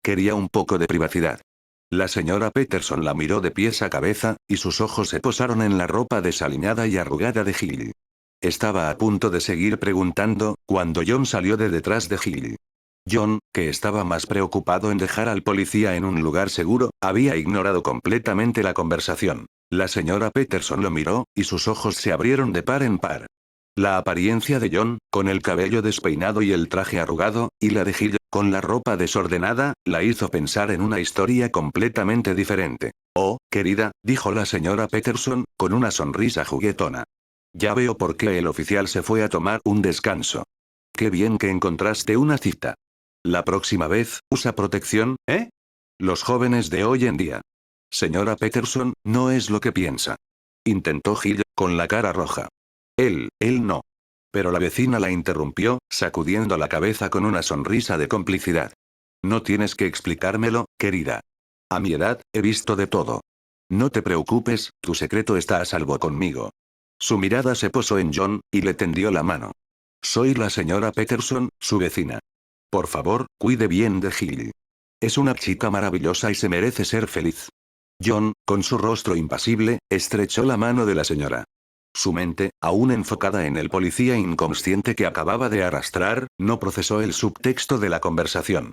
quería un poco de privacidad. La señora Peterson la miró de pies a cabeza, y sus ojos se posaron en la ropa desaliñada y arrugada de Hill. Estaba a punto de seguir preguntando, cuando John salió de detrás de Hill. John, que estaba más preocupado en dejar al policía en un lugar seguro, había ignorado completamente la conversación. La señora Peterson lo miró, y sus ojos se abrieron de par en par. La apariencia de John, con el cabello despeinado y el traje arrugado, y la de Hill, con la ropa desordenada, la hizo pensar en una historia completamente diferente. Oh, querida, dijo la señora Peterson, con una sonrisa juguetona. Ya veo por qué el oficial se fue a tomar un descanso. Qué bien que encontraste una cita. La próxima vez, usa protección, ¿eh? Los jóvenes de hoy en día. Señora Peterson, no es lo que piensa. Intentó Hill, con la cara roja. Él no. Pero la vecina la interrumpió, sacudiendo la cabeza con una sonrisa de complicidad. No tienes que explicármelo, querida. A mi edad, he visto de todo. No te preocupes, tu secreto está a salvo conmigo. Su mirada se posó en John, y le tendió la mano. Soy la señora Peterson, su vecina. Por favor, cuide bien de Hill. Es una chica maravillosa y se merece ser feliz. John, con su rostro impasible, estrechó la mano de la señora. Su mente, aún enfocada en el policía inconsciente que acababa de arrastrar, no procesó el subtexto de la conversación.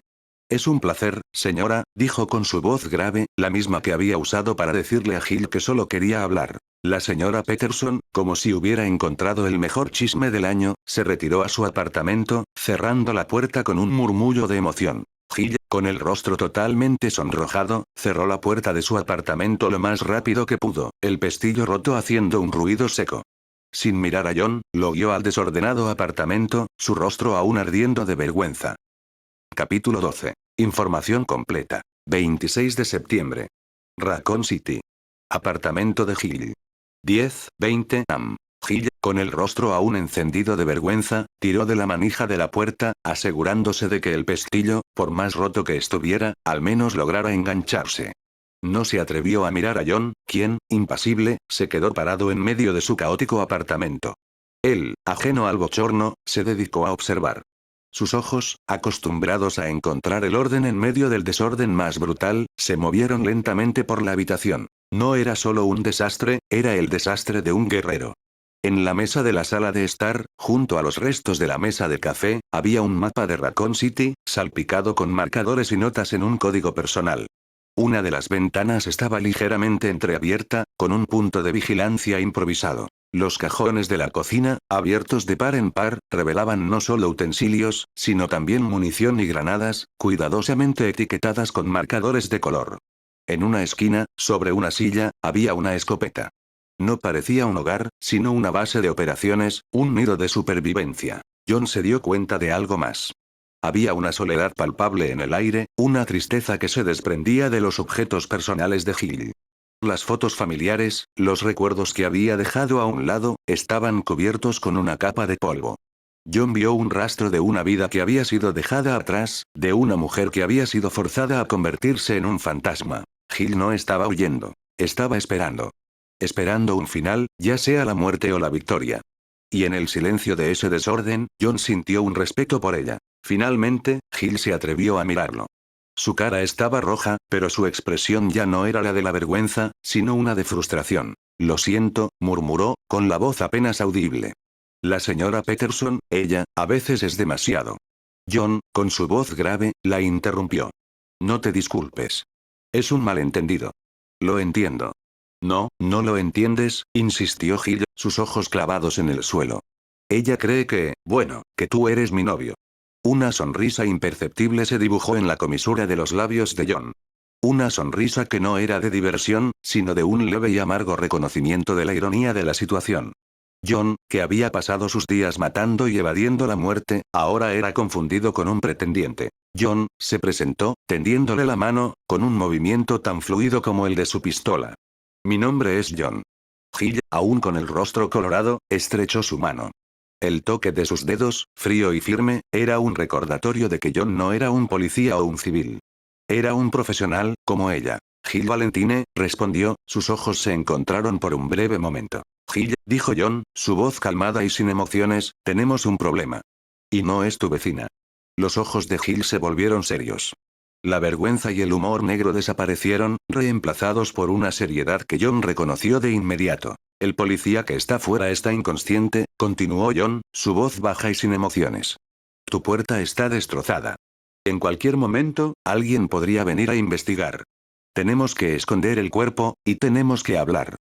Es un placer, señora, dijo con su voz grave, la misma que había usado para decirle a Hill que solo quería hablar. La señora Peterson, como si hubiera encontrado el mejor chisme del año, se retiró a su apartamento, cerrando la puerta con un murmullo de emoción. Hill, con el rostro totalmente sonrojado, cerró la puerta de su apartamento lo más rápido que pudo, el pestillo roto haciendo un ruido seco. Sin mirar a John, lo guió al desordenado apartamento, su rostro aún ardiendo de vergüenza. Capítulo 12. Información completa. 26 de septiembre. Raccoon City. Apartamento de Hill. 10:20 am. Gil, con el rostro aún encendido de vergüenza, tiró de la manija de la puerta, asegurándose de que el pestillo, por más roto que estuviera, al menos lograra engancharse. No se atrevió a mirar a John, quien, impasible, se quedó parado en medio de su caótico apartamento. Él, ajeno al bochorno, se dedicó a observar. Sus ojos, acostumbrados a encontrar el orden en medio del desorden más brutal, se movieron lentamente por la habitación. No era solo un desastre, era el desastre de un guerrero. En la mesa de la sala de estar, junto a los restos de la mesa de café, había un mapa de Raccoon City, salpicado con marcadores y notas en un código personal. Una de las ventanas estaba ligeramente entreabierta, con un punto de vigilancia improvisado. Los cajones de la cocina, abiertos de par en par, revelaban no solo utensilios, sino también munición y granadas, cuidadosamente etiquetadas con marcadores de color. En una esquina, sobre una silla, había una escopeta. No parecía un hogar, sino una base de operaciones, un nido de supervivencia. John se dio cuenta de algo más. Había una soledad palpable en el aire, una tristeza que se desprendía de los objetos personales de Gil. Las fotos familiares, los recuerdos que había dejado a un lado, estaban cubiertos con una capa de polvo. John vio un rastro de una vida que había sido dejada atrás, de una mujer que había sido forzada a convertirse en un fantasma. Gil no estaba huyendo. Estaba esperando. Esperando un final, ya sea la muerte o la victoria. Y en el silencio de ese desorden, John sintió un respeto por ella. Finalmente, Gil se atrevió a mirarlo. Su cara estaba roja, pero su expresión ya no era la de la vergüenza, sino una de frustración. Lo siento, murmuró, con la voz apenas audible. La señora Peterson, ella, a veces es demasiado. John, con su voz grave, la interrumpió. No te disculpes. Es un malentendido. Lo entiendo. No, no lo entiendes, insistió Gil, sus ojos clavados en el suelo. Ella cree que, bueno, que tú eres mi novio. Una sonrisa imperceptible se dibujó en la comisura de los labios de John. Una sonrisa que no era de diversión, sino de un leve y amargo reconocimiento de la ironía de la situación. John, que había pasado sus días matando y evadiendo la muerte, ahora era confundido con un pretendiente. John, se presentó, tendiéndole la mano, con un movimiento tan fluido como el de su pistola. Mi nombre es John. Gil, aún con el rostro colorado, estrechó su mano. El toque de sus dedos, frío y firme, era un recordatorio de que John no era un policía o un civil. Era un profesional, como ella. Gil Valentine, respondió, sus ojos se encontraron por un breve momento. Gil, dijo John, su voz calmada y sin emociones, tenemos un problema. Y no es tu vecina. Los ojos de Gil se volvieron serios. La vergüenza y el humor negro desaparecieron, reemplazados por una seriedad que John reconoció de inmediato. El policía que está fuera está inconsciente, continuó John, su voz baja y sin emociones. Tu puerta está destrozada. En cualquier momento, alguien podría venir a investigar. Tenemos que esconder el cuerpo, y tenemos que hablar.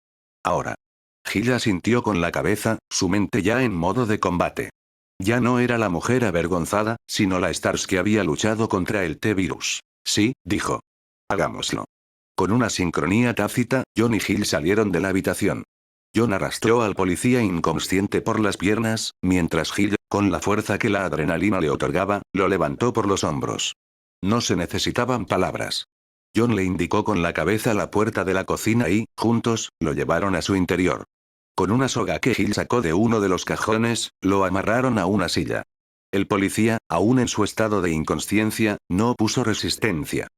Ahora. Gil asintió con la cabeza, su mente ya en modo de combate. Ya no era la mujer avergonzada, sino la Stars que había luchado contra el T-Virus. Sí, dijo. Hagámoslo. Con una sincronía tácita, John y Gil salieron de la habitación. John arrastró al policía inconsciente por las piernas, mientras Gil, con la fuerza que la adrenalina le otorgaba, lo levantó por los hombros. No se necesitaban palabras. John le indicó con la cabeza la puerta de la cocina y, juntos, lo llevaron a su interior. Con una soga que Gil sacó de uno de los cajones, lo amarraron a una silla. El policía, aún en su estado de inconsciencia, no opuso resistencia.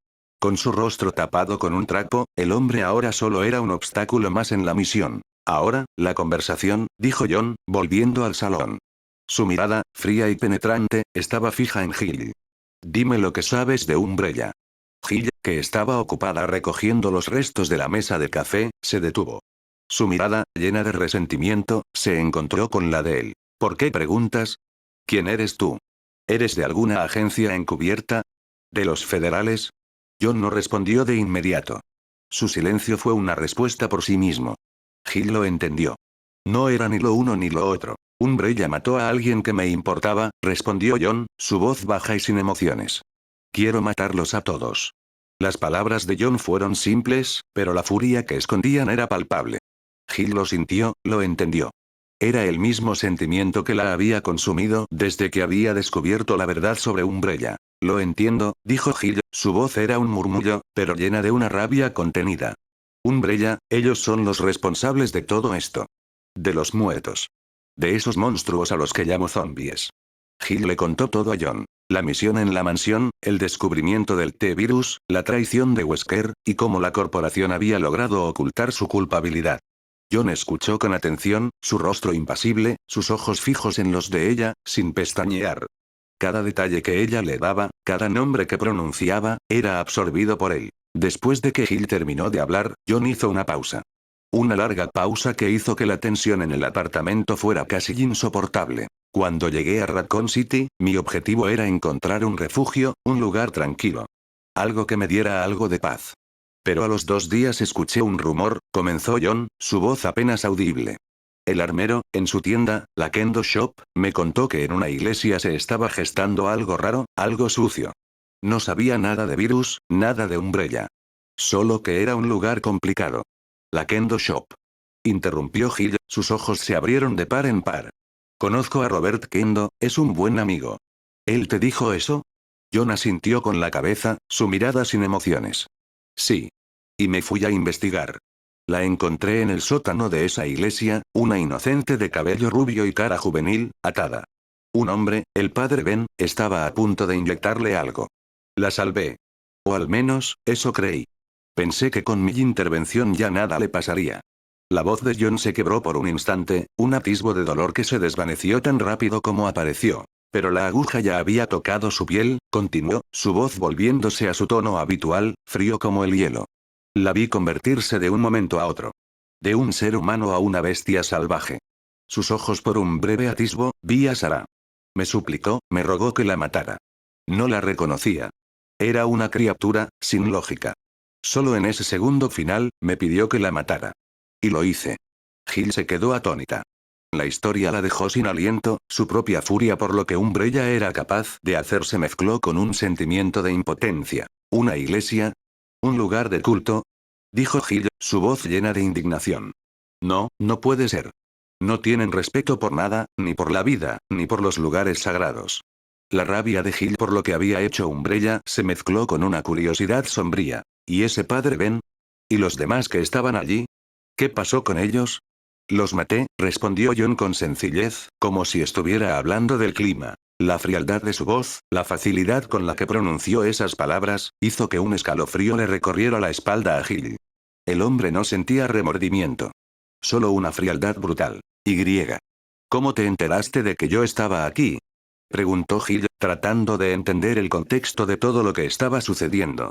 Con su rostro tapado con un trapo, el hombre ahora solo era un obstáculo más en la misión. Ahora, la conversación, dijo John, volviendo al salón. Su mirada, fría y penetrante, estaba fija en Gil. Dime lo que sabes de Umbrella. Gil, que estaba ocupada recogiendo los restos de la mesa de café, se detuvo. Su mirada, llena de resentimiento, se encontró con la de él. ¿Por qué preguntas? ¿Quién eres tú? ¿Eres de alguna agencia encubierta? ¿De los federales? John no respondió de inmediato. Su silencio fue una respuesta por sí mismo. Gil lo entendió. No era ni lo uno ni lo otro. Umbrella mató a alguien que me importaba, respondió John, su voz baja y sin emociones. Quiero matarlos a todos. Las palabras de John fueron simples, pero la furia que escondían era palpable. Gil lo sintió, lo entendió. Era el mismo sentimiento que la había consumido desde que había descubierto la verdad sobre Umbrella. Lo entiendo, dijo Gil, su voz era un murmullo, pero llena de una rabia contenida. Umbrella, ellos son los responsables de todo esto. De los muertos. De esos monstruos a los que llamo zombies. Gil le contó todo a John. La misión en la mansión, el descubrimiento del T-Virus, la traición de Wesker, y cómo la corporación había logrado ocultar su culpabilidad. John escuchó con atención, su rostro impasible, sus ojos fijos en los de ella, sin pestañear. Cada detalle que ella le daba, cada nombre que pronunciaba, era absorbido por él. Después de que Gil terminó de hablar, John hizo una pausa. Una larga pausa que hizo que la tensión en el apartamento fuera casi insoportable. Cuando llegué a Raccoon City, mi objetivo era encontrar un refugio, un lugar tranquilo. Algo que me diera algo de paz. Pero a los 2 días escuché un rumor, comenzó John, su voz apenas audible. El armero, en su tienda, la Kendo Shop, me contó que en una iglesia se estaba gestando algo raro, algo sucio. No sabía nada de virus, nada de Umbrella. Solo que era un lugar complicado. La Kendo Shop. Interrumpió Gil, sus ojos se abrieron de par en par. Conozco a Robert Kendo, es un buen amigo. ¿Él te dijo eso? John asintió con la cabeza, su mirada sin emociones. Sí. Y me fui a investigar. La encontré en el sótano de esa iglesia, una inocente de cabello rubio y cara juvenil, atada. Un hombre, el padre Ben, estaba a punto de inyectarle algo. La salvé. O al menos, eso creí. Pensé que con mi intervención ya nada le pasaría. La voz de John se quebró por un instante, un atisbo de dolor que se desvaneció tan rápido como apareció. Pero la aguja ya había tocado su piel, continuó, su voz volviéndose a su tono habitual, frío como el hielo. La vi convertirse de un momento a otro. De un ser humano a una bestia salvaje. Sus ojos por un breve atisbo, vi a Sarah. Me suplicó, me rogó que la matara. No la reconocía. Era una criatura, sin lógica. Solo en ese segundo final, me pidió que la matara. Y lo hice. Gil se quedó atónita. La historia la dejó sin aliento, su propia furia por lo que Umbrella era capaz de hacer se mezcló con un sentimiento de impotencia. ¿Una iglesia? ¿Un lugar de culto? Dijo Gil, su voz llena de indignación. No, no puede ser. No tienen respeto por nada, ni por la vida, ni por los lugares sagrados. La rabia de Gil por lo que había hecho Umbrella se mezcló con una curiosidad sombría. ¿Y ese padre Ben? ¿Y los demás que estaban allí? ¿Qué pasó con ellos? Los maté, respondió John con sencillez, como si estuviera hablando del clima. La frialdad de su voz, la facilidad con la que pronunció esas palabras, hizo que un escalofrío le recorriera la espalda a Gil. El hombre no sentía remordimiento. Solo una frialdad brutal. Y. ¿Cómo te enteraste de que yo estaba aquí? Preguntó Gil, tratando de entender el contexto de todo lo que estaba sucediendo.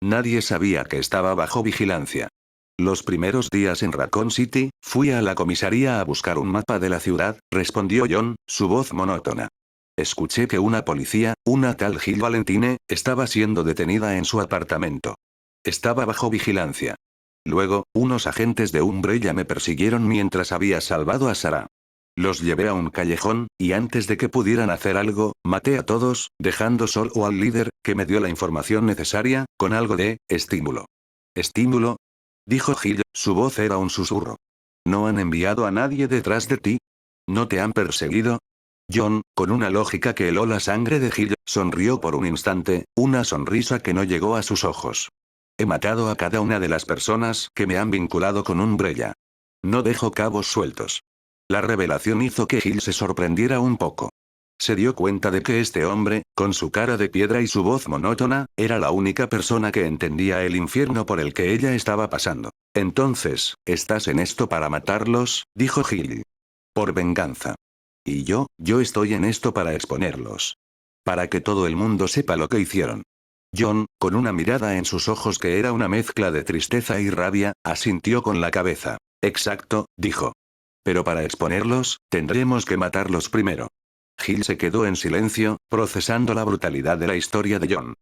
Nadie sabía que estaba bajo vigilancia. Los primeros días en Raccoon City, fui a la comisaría a buscar un mapa de la ciudad, respondió John, su voz monótona. Escuché que una policía, una tal Gil Valentine, estaba siendo detenida en su apartamento. Estaba bajo vigilancia. Luego, unos agentes de Umbrella me persiguieron mientras había salvado a Sarah. Los llevé a un callejón, y antes de que pudieran hacer algo, maté a todos, dejando solo al líder, que me dio la información necesaria, con algo de estímulo. ¿Estímulo? Dijo Gil, su voz era un susurro. ¿No han enviado a nadie detrás de ti? ¿No te han perseguido? John, con una lógica que heló la sangre de Gil, sonrió por un instante, una sonrisa que no llegó a sus ojos. He matado a cada una de las personas que me han vinculado con Umbrella. No dejo cabos sueltos. La revelación hizo que Gil se sorprendiera un poco. Se dio cuenta de que este hombre, con su cara de piedra y su voz monótona, era la única persona que entendía el infierno por el que ella estaba pasando. Entonces, ¿estás en esto para matarlos? Dijo Gil. Por venganza. Y yo estoy en esto para exponerlos. Para que todo el mundo sepa lo que hicieron. John, con una mirada en sus ojos que era una mezcla de tristeza y rabia, asintió con la cabeza. Exacto, dijo. Pero para exponerlos, tendremos que matarlos primero. Gil se quedó en silencio, procesando la brutalidad de la historia de John.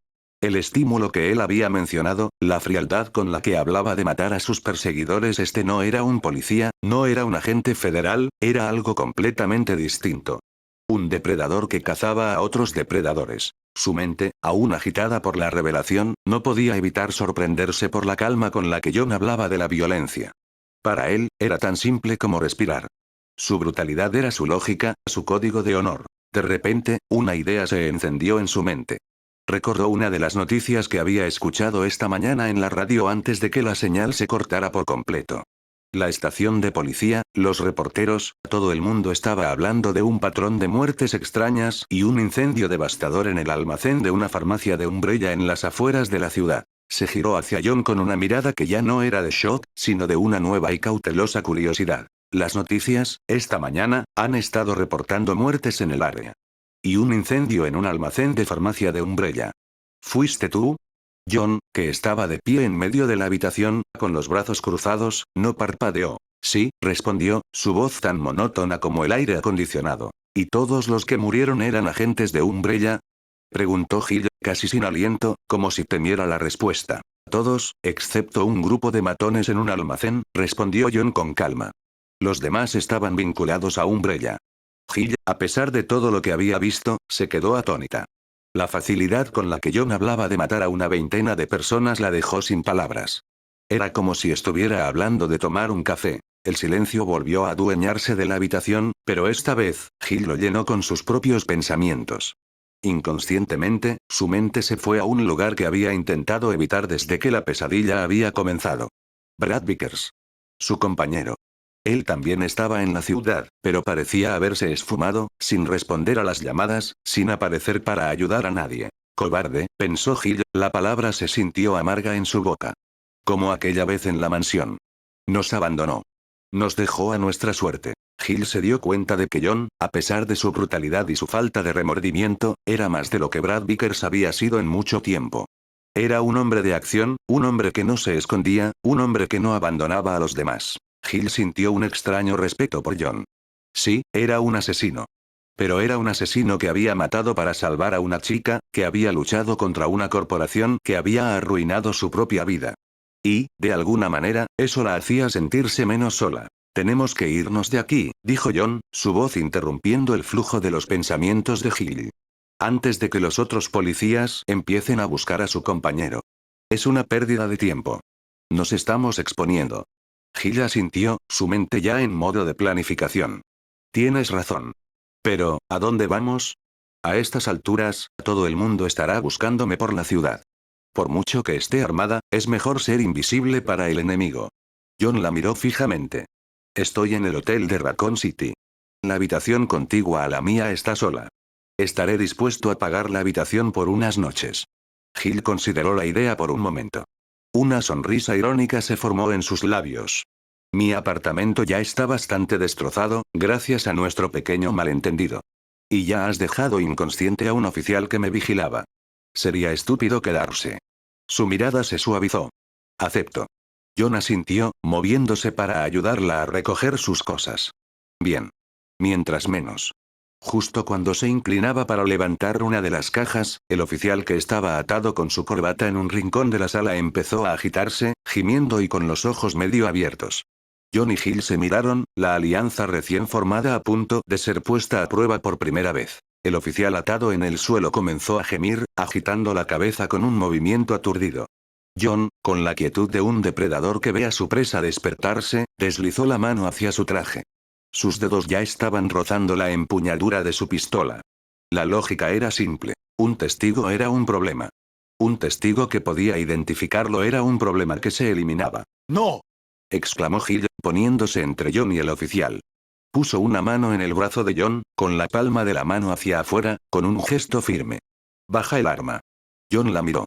El estímulo que él había mencionado, la frialdad con la que hablaba de matar a sus perseguidores, no era un policía, no era un agente federal, era algo completamente distinto. Un depredador que cazaba a otros depredadores. Su mente, aún agitada por la revelación, no podía evitar sorprenderse por la calma con la que John hablaba de la violencia. Para él, era tan simple como respirar. Su brutalidad era su lógica, su código de honor. De repente, una idea se encendió en su mente. Recordó una de las noticias que había escuchado esta mañana en la radio antes de que la señal se cortara por completo. La estación de policía, los reporteros, todo el mundo estaba hablando de un patrón de muertes extrañas y un incendio devastador en el almacén de una farmacia de Umbrella en las afueras de la ciudad. Se giró hacia John con una mirada que ya no era de shock, sino de una nueva y cautelosa curiosidad. Las noticias, esta mañana, han estado reportando muertes en el área. Y un incendio en un almacén de farmacia de Umbrella. ¿Fuiste tú? John, que estaba de pie en medio de la habitación, con los brazos cruzados, no parpadeó. Sí, respondió, su voz tan monótona como el aire acondicionado. ¿Y todos los que murieron eran agentes de Umbrella? Preguntó Hill, casi sin aliento, como si temiera la respuesta. Todos, excepto un grupo de matones en un almacén, respondió John con calma. Los demás estaban vinculados a Umbrella. Hill, a pesar de todo lo que había visto, se quedó atónita. La facilidad con la que John hablaba de matar a una veintena de personas la dejó sin palabras. Era como si estuviera hablando de tomar un café. El silencio volvió a adueñarse de la habitación, pero esta vez, Hill lo llenó con sus propios pensamientos. Inconscientemente, su mente se fue a un lugar que había intentado evitar desde que la pesadilla había comenzado. Brad Vickers. Su compañero. Él también estaba en la ciudad, pero parecía haberse esfumado, sin responder a las llamadas, sin aparecer para ayudar a nadie. Cobarde, pensó Hill, la palabra se sintió amarga en su boca. Como aquella vez en la mansión. Nos abandonó. Nos dejó a nuestra suerte. Hill se dio cuenta de que John, a pesar de su brutalidad y su falta de remordimiento, era más de lo que Brad Vickers había sido en mucho tiempo. Era un hombre de acción, un hombre que no se escondía, un hombre que no abandonaba a los demás. Hill sintió un extraño respeto por John. Sí, era un asesino. Pero era un asesino que había matado para salvar a una chica, que había luchado contra una corporación que había arruinado su propia vida. Y, de alguna manera, eso la hacía sentirse menos sola. Tenemos que irnos de aquí, dijo John, su voz interrumpiendo el flujo de los pensamientos de Hill. Antes de que los otros policías empiecen a buscar a su compañero. Es una pérdida de tiempo. Nos estamos exponiendo. Hill asintió, su mente ya en modo de planificación. Tienes razón. Pero, ¿a dónde vamos? A estas alturas, todo el mundo estará buscándome por la ciudad. Por mucho que esté armada, es mejor ser invisible para el enemigo. John la miró fijamente. Estoy en el hotel de Raccoon City. La habitación contigua a la mía está sola. Estaré dispuesto a pagar la habitación por unas noches. Hill consideró la idea por un momento. Una sonrisa irónica se formó en sus labios. Mi apartamento ya está bastante destrozado, gracias a nuestro pequeño malentendido. Y ya has dejado inconsciente a un oficial que me vigilaba. Sería estúpido quedarse. Su mirada se suavizó. Acepto. John asintió, moviéndose para ayudarla a recoger sus cosas. Bien. Mientras menos. Justo cuando se inclinaba para levantar una de las cajas, el oficial que estaba atado con su corbata en un rincón de la sala empezó a agitarse, gimiendo y con los ojos medio abiertos. John y Hill se miraron, la alianza recién formada a punto de ser puesta a prueba por primera vez. El oficial atado en el suelo comenzó a gemir, agitando la cabeza con un movimiento aturdido. John, con la quietud de un depredador que ve a su presa despertarse, deslizó la mano hacia su traje. Sus dedos ya estaban rozando la empuñadura de su pistola. La lógica era simple. Un testigo era un problema. Un testigo que podía identificarlo era un problema que se eliminaba. ¡No! Exclamó Hill, poniéndose entre John y el oficial. Puso una mano en el brazo de John, con la palma de la mano hacia afuera, con un gesto firme. Baja el arma. John la miró.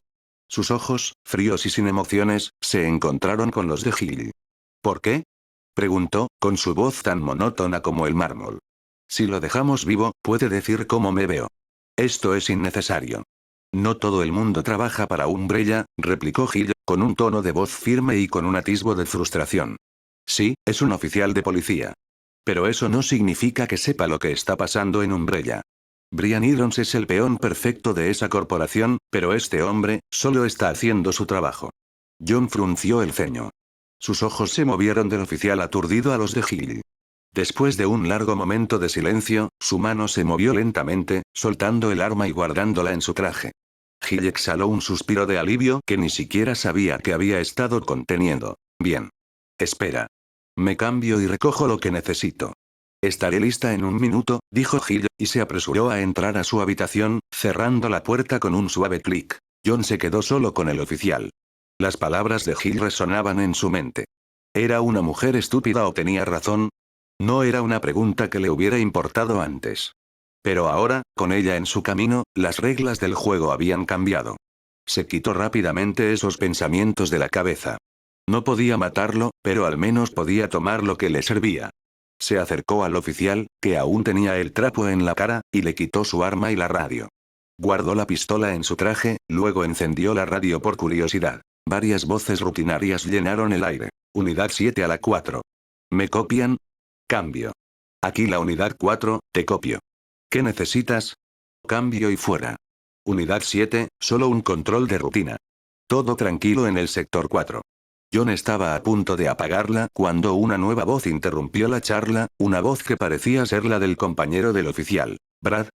Sus ojos, fríos y sin emociones, se encontraron con los de Hill. ¿Por qué? Preguntó, con su voz tan monótona como el mármol. Si lo dejamos vivo, puede decir cómo me veo. Esto es innecesario. No todo el mundo trabaja para Umbrella, replicó Hill, con un tono de voz firme y con un atisbo de frustración. Sí, es un oficial de policía. Pero eso no significa que sepa lo que está pasando en Umbrella. Brian Irons es el peón perfecto de esa corporación, pero este hombre, solo está haciendo su trabajo. John frunció el ceño. Sus ojos se movieron del oficial aturdido a los de Hill. Después de un largo momento de silencio, su mano se movió lentamente, soltando el arma y guardándola en su traje. Hill exhaló un suspiro de alivio que ni siquiera sabía que había estado conteniendo. Bien. Espera. Me cambio y recojo lo que necesito. Estaré lista en un minuto, dijo Hill, y se apresuró a entrar a su habitación, cerrando la puerta con un suave clic. John se quedó solo con el oficial. Las palabras de Hill resonaban en su mente. ¿Era una mujer estúpida o tenía razón? No era una pregunta que le hubiera importado antes. Pero ahora, con ella en su camino, las reglas del juego habían cambiado. Se quitó rápidamente esos pensamientos de la cabeza. No podía matarlo, pero al menos podía tomar lo que le servía. Se acercó al oficial, que aún tenía el trapo en la cara, y le quitó su arma y la radio. Guardó la pistola en su traje, luego encendió la radio por curiosidad. Varias voces rutinarias llenaron el aire. Unidad 7 a la 4. ¿Me copian? Cambio. Aquí la unidad 4, te copio. ¿Qué necesitas? Cambio y fuera. Unidad 7, solo un control de rutina. Todo tranquilo en el sector 4. John estaba a punto de apagarla cuando una nueva voz interrumpió la charla, una voz que parecía ser la del compañero del oficial. Brad.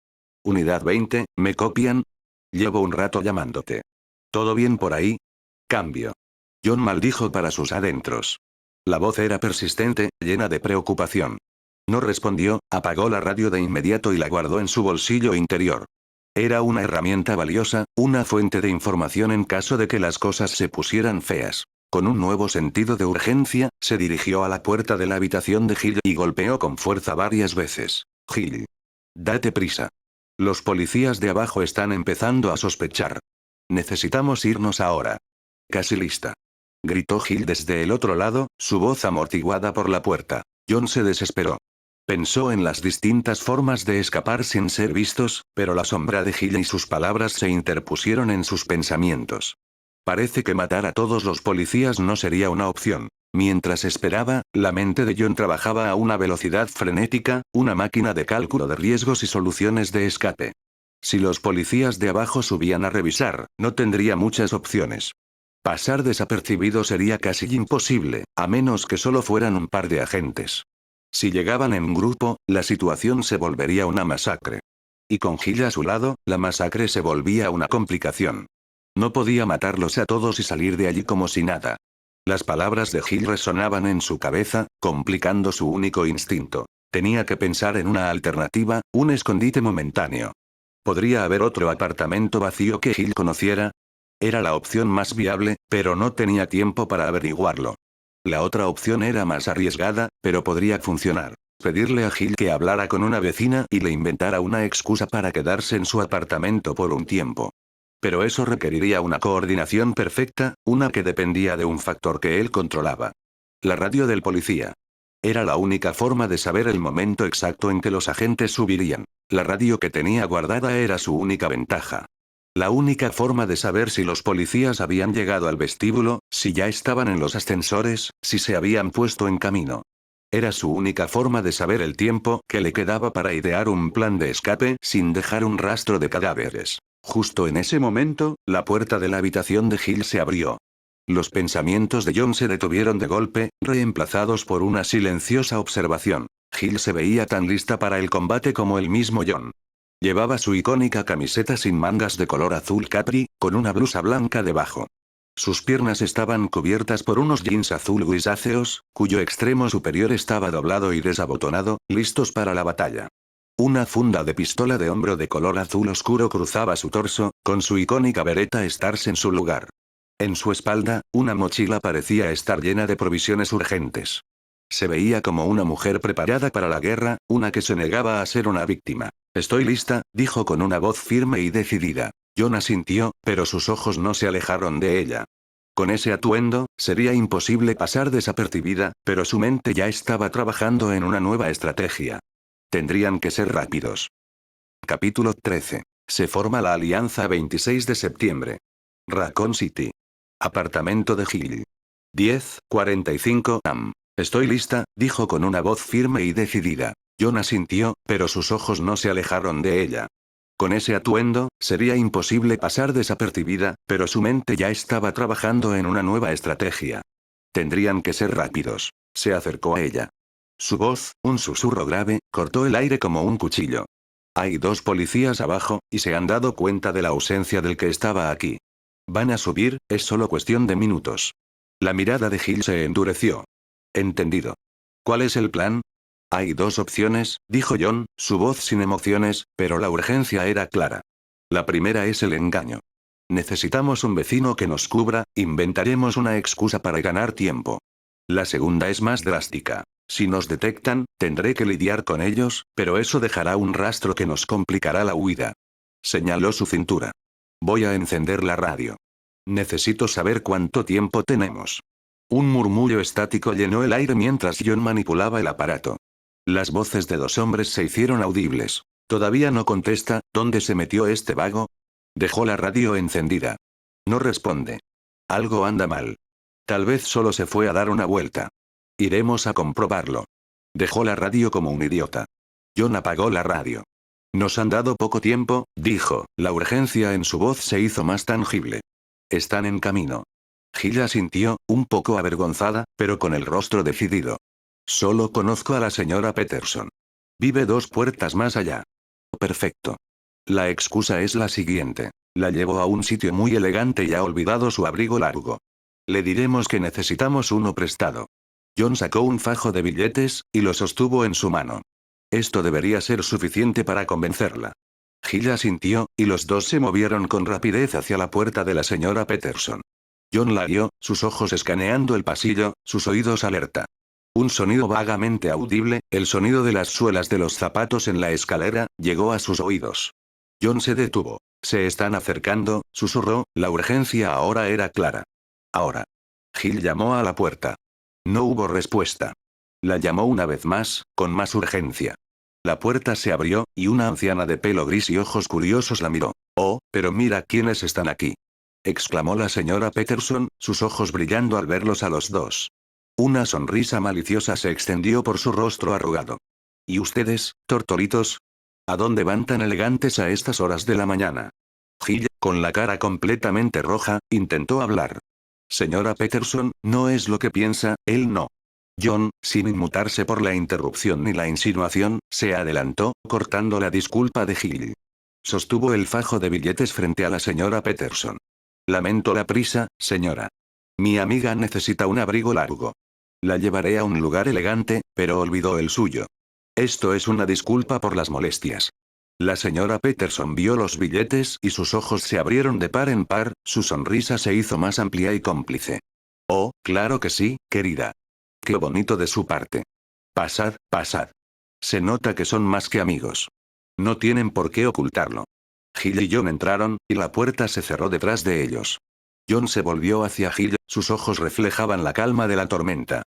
Unidad 20, ¿me copian? Llevo un rato llamándote. ¿Todo bien por ahí? Cambio. John maldijo para sus adentros. La voz era persistente, llena de preocupación. No respondió, apagó la radio de inmediato y la guardó en su bolsillo interior. Era una herramienta valiosa, una fuente de información en caso de que las cosas se pusieran feas. Con un nuevo sentido de urgencia, se dirigió a la puerta de la habitación de Hill y golpeó con fuerza varias veces. Hill. Date prisa. Los policías de abajo están empezando a sospechar. Necesitamos irnos ahora. Casi lista. Gritó Hill desde el otro lado, su voz amortiguada por la puerta. John se desesperó. Pensó en las distintas formas de escapar sin ser vistos, pero la sombra de Hill y sus palabras se interpusieron en sus pensamientos. Parece que matar a todos los policías no sería una opción. Mientras esperaba, la mente de John trabajaba a una velocidad frenética, una máquina de cálculo de riesgos y soluciones de escape. Si los policías de abajo subían a revisar, no tendría muchas opciones. Pasar desapercibido sería casi imposible, a menos que solo fueran un par de agentes. Si llegaban en grupo, la situación se volvería una masacre. Y con Hill a su lado, la masacre se volvía una complicación. No podía matarlos a todos y salir de allí como si nada. Las palabras de Hill resonaban en su cabeza, complicando su único instinto. Tenía que pensar en una alternativa, un escondite momentáneo. ¿Podría haber otro apartamento vacío que Hill conociera? Era la opción más viable, pero no tenía tiempo para averiguarlo. La otra opción era más arriesgada, pero podría funcionar. Pedirle a Hill que hablara con una vecina y le inventara una excusa para quedarse en su apartamento por un tiempo. Pero eso requeriría una coordinación perfecta, una que dependía de un factor que él controlaba. La radio del policía. Era la única forma de saber el momento exacto en que los agentes subirían. La radio que tenía guardada era su única ventaja. La única forma de saber si los policías habían llegado al vestíbulo, si ya estaban en los ascensores, si se habían puesto en camino. Era su única forma de saber el tiempo que le quedaba para idear un plan de escape sin dejar un rastro de cadáveres. Justo en ese momento, la puerta de la habitación de Hill se abrió. Los pensamientos de John se detuvieron de golpe, reemplazados por una silenciosa observación. Hill se veía tan lista para el combate como el mismo John. Llevaba su icónica camiseta sin mangas de color azul capri, con una blusa blanca debajo. Sus piernas estaban cubiertas por unos jeans azul grisáceos, cuyo extremo superior estaba doblado y desabotonado, listos para la batalla. Una funda de pistola de hombro de color azul oscuro cruzaba su torso, con su icónica beretta Stars en su lugar. En su espalda, una mochila parecía estar llena de provisiones urgentes. Se veía como una mujer preparada para la guerra, una que se negaba a ser una víctima. Estoy lista, dijo con una voz firme y decidida. John asintió, pero sus ojos no se alejaron de ella. Con ese atuendo, sería imposible pasar desapercibida, pero su mente ya estaba trabajando en una nueva estrategia. Tendrían que ser rápidos. Capítulo 13. Se forma la alianza 26 de septiembre. Raccoon City. Apartamento de Hill. 10:45 am. Estoy lista, dijo con una voz firme y decidida. John asintió, pero sus ojos no se alejaron de ella. Con ese atuendo, sería imposible pasar desapercibida, pero su mente ya estaba trabajando en una nueva estrategia. Tendrían que ser rápidos. Se acercó a ella. Su voz, un susurro grave, cortó el aire como un cuchillo. Hay 2 policías abajo, y se han dado cuenta de la ausencia del que estaba aquí. Van a subir, es solo cuestión de minutos. La mirada de Hill se endureció. Entendido. ¿Cuál es el plan? Hay 2 opciones, dijo John, su voz sin emociones, pero la urgencia era clara. La primera es el engaño. Necesitamos un vecino que nos cubra, inventaremos una excusa para ganar tiempo. La segunda es más drástica. Si nos detectan, tendré que lidiar con ellos, pero eso dejará un rastro que nos complicará la huida. Señaló su cintura. Voy a encender la radio. Necesito saber cuánto tiempo tenemos. Un murmullo estático llenó el aire mientras John manipulaba el aparato. Las voces de dos hombres se hicieron audibles. Todavía no contesta, ¿dónde se metió este vago? Dejó la radio encendida. No responde. Algo anda mal. Tal vez solo se fue a dar una vuelta. Iremos a comprobarlo. Dejó la radio como un idiota. John apagó la radio. Nos han dado poco tiempo, dijo, la urgencia en su voz se hizo más tangible. Están en camino. Jill asintió, un poco avergonzada, pero con el rostro decidido. Solo conozco a la señora Peterson. Vive 2 puertas más allá. Perfecto. La excusa es la siguiente. La llevo a un sitio muy elegante y ha olvidado su abrigo largo. Le diremos que necesitamos uno prestado. John sacó un fajo de billetes, y lo sostuvo en su mano. Esto debería ser suficiente para convencerla. Jill asintió, y los dos se movieron con rapidez hacia la puerta de la señora Peterson. John la guió, sus ojos escaneando el pasillo, sus oídos alerta. Un sonido vagamente audible, el sonido de las suelas de los zapatos en la escalera, llegó a sus oídos. John se detuvo. Se están acercando, susurró, la urgencia ahora era clara. Ahora. Jill llamó a la puerta. No hubo respuesta. La llamó una vez más, con más urgencia. La puerta se abrió, y una anciana de pelo gris y ojos curiosos la miró. Oh, pero mira quiénes están aquí. Exclamó la señora Peterson, sus ojos brillando al verlos a los dos. Una sonrisa maliciosa se extendió por su rostro arrugado. ¿Y ustedes, tortolitos? ¿A dónde van tan elegantes a estas horas de la mañana? Jill, con la cara completamente roja, intentó hablar. Señora Peterson, no es lo que piensa, él no. John, sin inmutarse por la interrupción ni la insinuación, se adelantó, cortando la disculpa de Jill. Sostuvo el fajo de billetes frente a la señora Peterson. Lamento la prisa, señora. Mi amiga necesita un abrigo largo. La llevaré a un lugar elegante, pero olvidó el suyo. Esto es una disculpa por las molestias. La señora Peterson vio los billetes y sus ojos se abrieron de par en par, su sonrisa se hizo más amplia y cómplice. Oh, claro que sí, querida. Qué bonito de su parte. Pasad, pasad. Se nota que son más que amigos. No tienen por qué ocultarlo. Jill y John entraron, y la puerta se cerró detrás de ellos. John se volvió hacia Jill, sus ojos reflejaban la calma de la tormenta.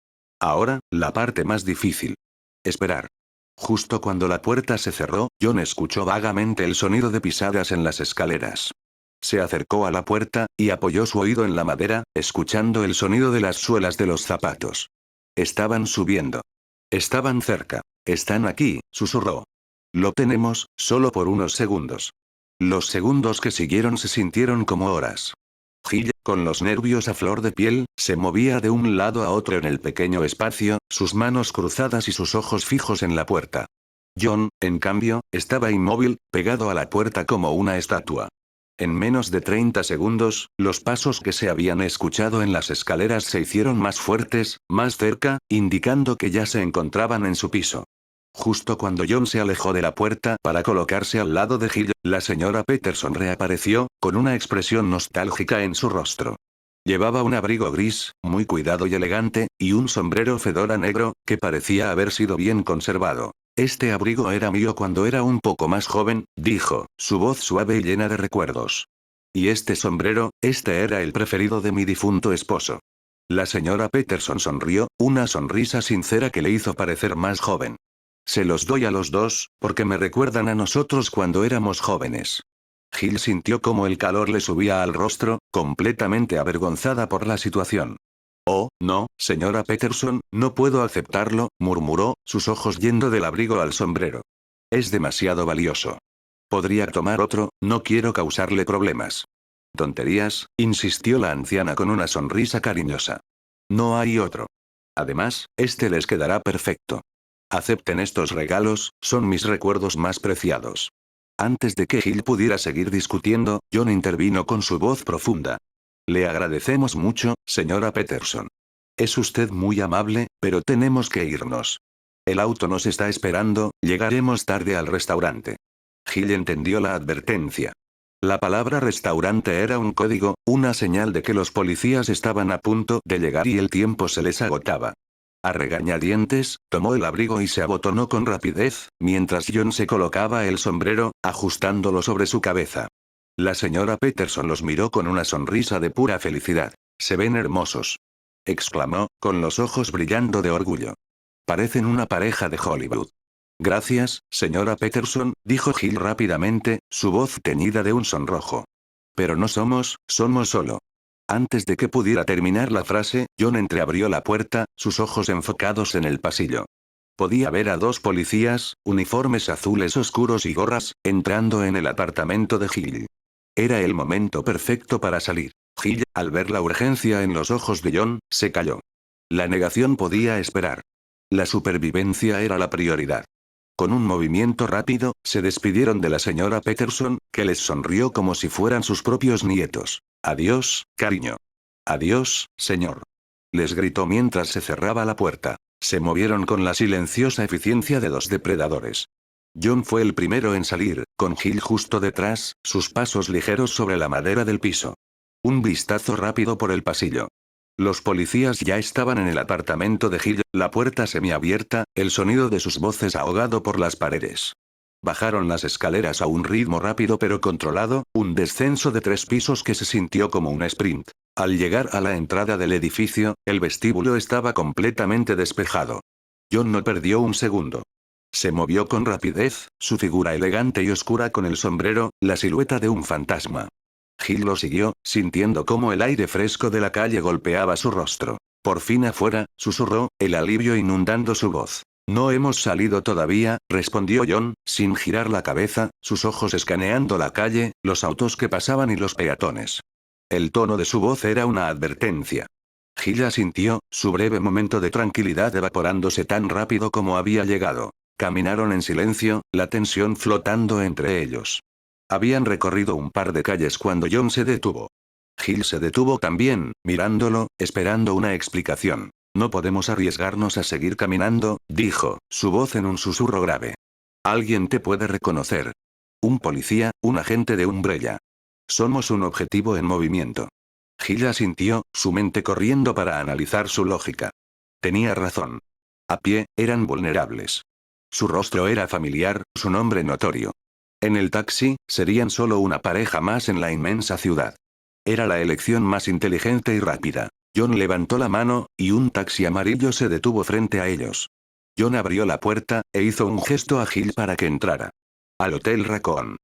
Ahora, la parte más difícil. Esperar. Justo cuando la puerta se cerró, John escuchó vagamente el sonido de pisadas en las escaleras. Se acercó a la puerta, y apoyó su oído en la madera, escuchando el sonido de las suelas de los zapatos. Estaban subiendo. Estaban cerca. Están aquí, susurró. Lo tenemos, solo por unos segundos. Los segundos que siguieron se sintieron como horas. Jill, con los nervios a flor de piel, se movía de un lado a otro en el pequeño espacio, sus manos cruzadas y sus ojos fijos en la puerta. John, en cambio, estaba inmóvil, pegado a la puerta como una estatua. En menos de 30 segundos, los pasos que se habían escuchado en las escaleras se hicieron más fuertes, más cerca, indicando que ya se encontraban en su piso. Justo cuando John se alejó de la puerta para colocarse al lado de Jill, la señora Peterson reapareció, con una expresión nostálgica en su rostro. Llevaba un abrigo gris, muy cuidado y elegante, y un sombrero fedora negro, que parecía haber sido bien conservado. Este abrigo era mío cuando era un poco más joven, dijo, su voz suave y llena de recuerdos. Y este sombrero, este era el preferido de mi difunto esposo. La señora Peterson sonrió, una sonrisa sincera que le hizo parecer más joven. Se los doy a los dos, porque me recuerdan a nosotros cuando éramos jóvenes. Jill sintió como el calor le subía al rostro, completamente avergonzada por la situación. Oh, no, señora Peterson, no puedo aceptarlo, murmuró, sus ojos yendo del abrigo al sombrero. Es demasiado valioso. Podría tomar otro, no quiero causarle problemas. Tonterías, insistió la anciana con una sonrisa cariñosa. No hay otro. Además, este les quedará perfecto. Acepten estos regalos, son mis recuerdos más preciados. Antes de que Jill pudiera seguir discutiendo, John intervino con su voz profunda. Le agradecemos mucho, señora Peterson. Es usted muy amable, pero tenemos que irnos. El auto nos está esperando, llegaremos tarde al restaurante. Jill entendió la advertencia. La palabra restaurante era un código, una señal de que los policías estaban a punto de llegar y el tiempo se les agotaba. A regañadientes, tomó el abrigo y se abotonó con rapidez, mientras John se colocaba el sombrero, ajustándolo sobre su cabeza. La señora Peterson los miró con una sonrisa de pura felicidad. «Se ven hermosos», exclamó, con los ojos brillando de orgullo. «Parecen una pareja de Hollywood». «Gracias, señora Peterson», dijo Gil rápidamente, su voz teñida de un sonrojo. «Pero no somos solo». Antes de que pudiera terminar la frase, John entreabrió la puerta, sus ojos enfocados en el pasillo. Podía ver a dos policías, uniformes azules oscuros y gorras, entrando en el apartamento de Gil. Era el momento perfecto para salir. Gil, al ver la urgencia en los ojos de John, se calló. La negación podía esperar. La supervivencia era la prioridad. Con un movimiento rápido, se despidieron de la señora Peterson, que les sonrió como si fueran sus propios nietos. «Adiós, cariño». «Adiós, señor», les gritó mientras se cerraba la puerta. Se movieron con la silenciosa eficiencia de dos depredadores. John fue el primero en salir, con Gil justo detrás, sus pasos ligeros sobre la madera del piso. Un vistazo rápido por el pasillo. Los policías ya estaban en el apartamento de Gil, la puerta semiabierta, el sonido de sus voces ahogado por las paredes. Bajaron las escaleras a un ritmo rápido pero controlado, un descenso de 3 pisos que se sintió como un sprint. Al llegar a la entrada del edificio, el vestíbulo estaba completamente despejado. John no perdió un segundo. Se movió con rapidez, su figura elegante y oscura con el sombrero, la silueta de un fantasma. Gil lo siguió, sintiendo cómo el aire fresco de la calle golpeaba su rostro. «Por fin afuera», susurró, el alivio inundando su voz. «No hemos salido todavía», respondió John, sin girar la cabeza, sus ojos escaneando la calle, los autos que pasaban y los peatones. El tono de su voz era una advertencia. Gil asintió, su breve momento de tranquilidad evaporándose tan rápido como había llegado. Caminaron en silencio, la tensión flotando entre ellos. Habían recorrido un par de calles cuando John se detuvo. Gil se detuvo también, mirándolo, esperando una explicación. «No podemos arriesgarnos a seguir caminando», dijo, su voz en un susurro grave. «Alguien te puede reconocer. Un policía, un agente de Umbrella. Somos un objetivo en movimiento». Gil asintió, su mente corriendo para analizar su lógica. Tenía razón. A pie, eran vulnerables. Su rostro era familiar, su nombre notorio. En el taxi, serían solo una pareja más en la inmensa ciudad. Era la elección más inteligente y rápida. John levantó la mano, y un taxi amarillo se detuvo frente a ellos. John abrió la puerta, e hizo un gesto a Gil para que entrara. «Al Hotel Raccoon.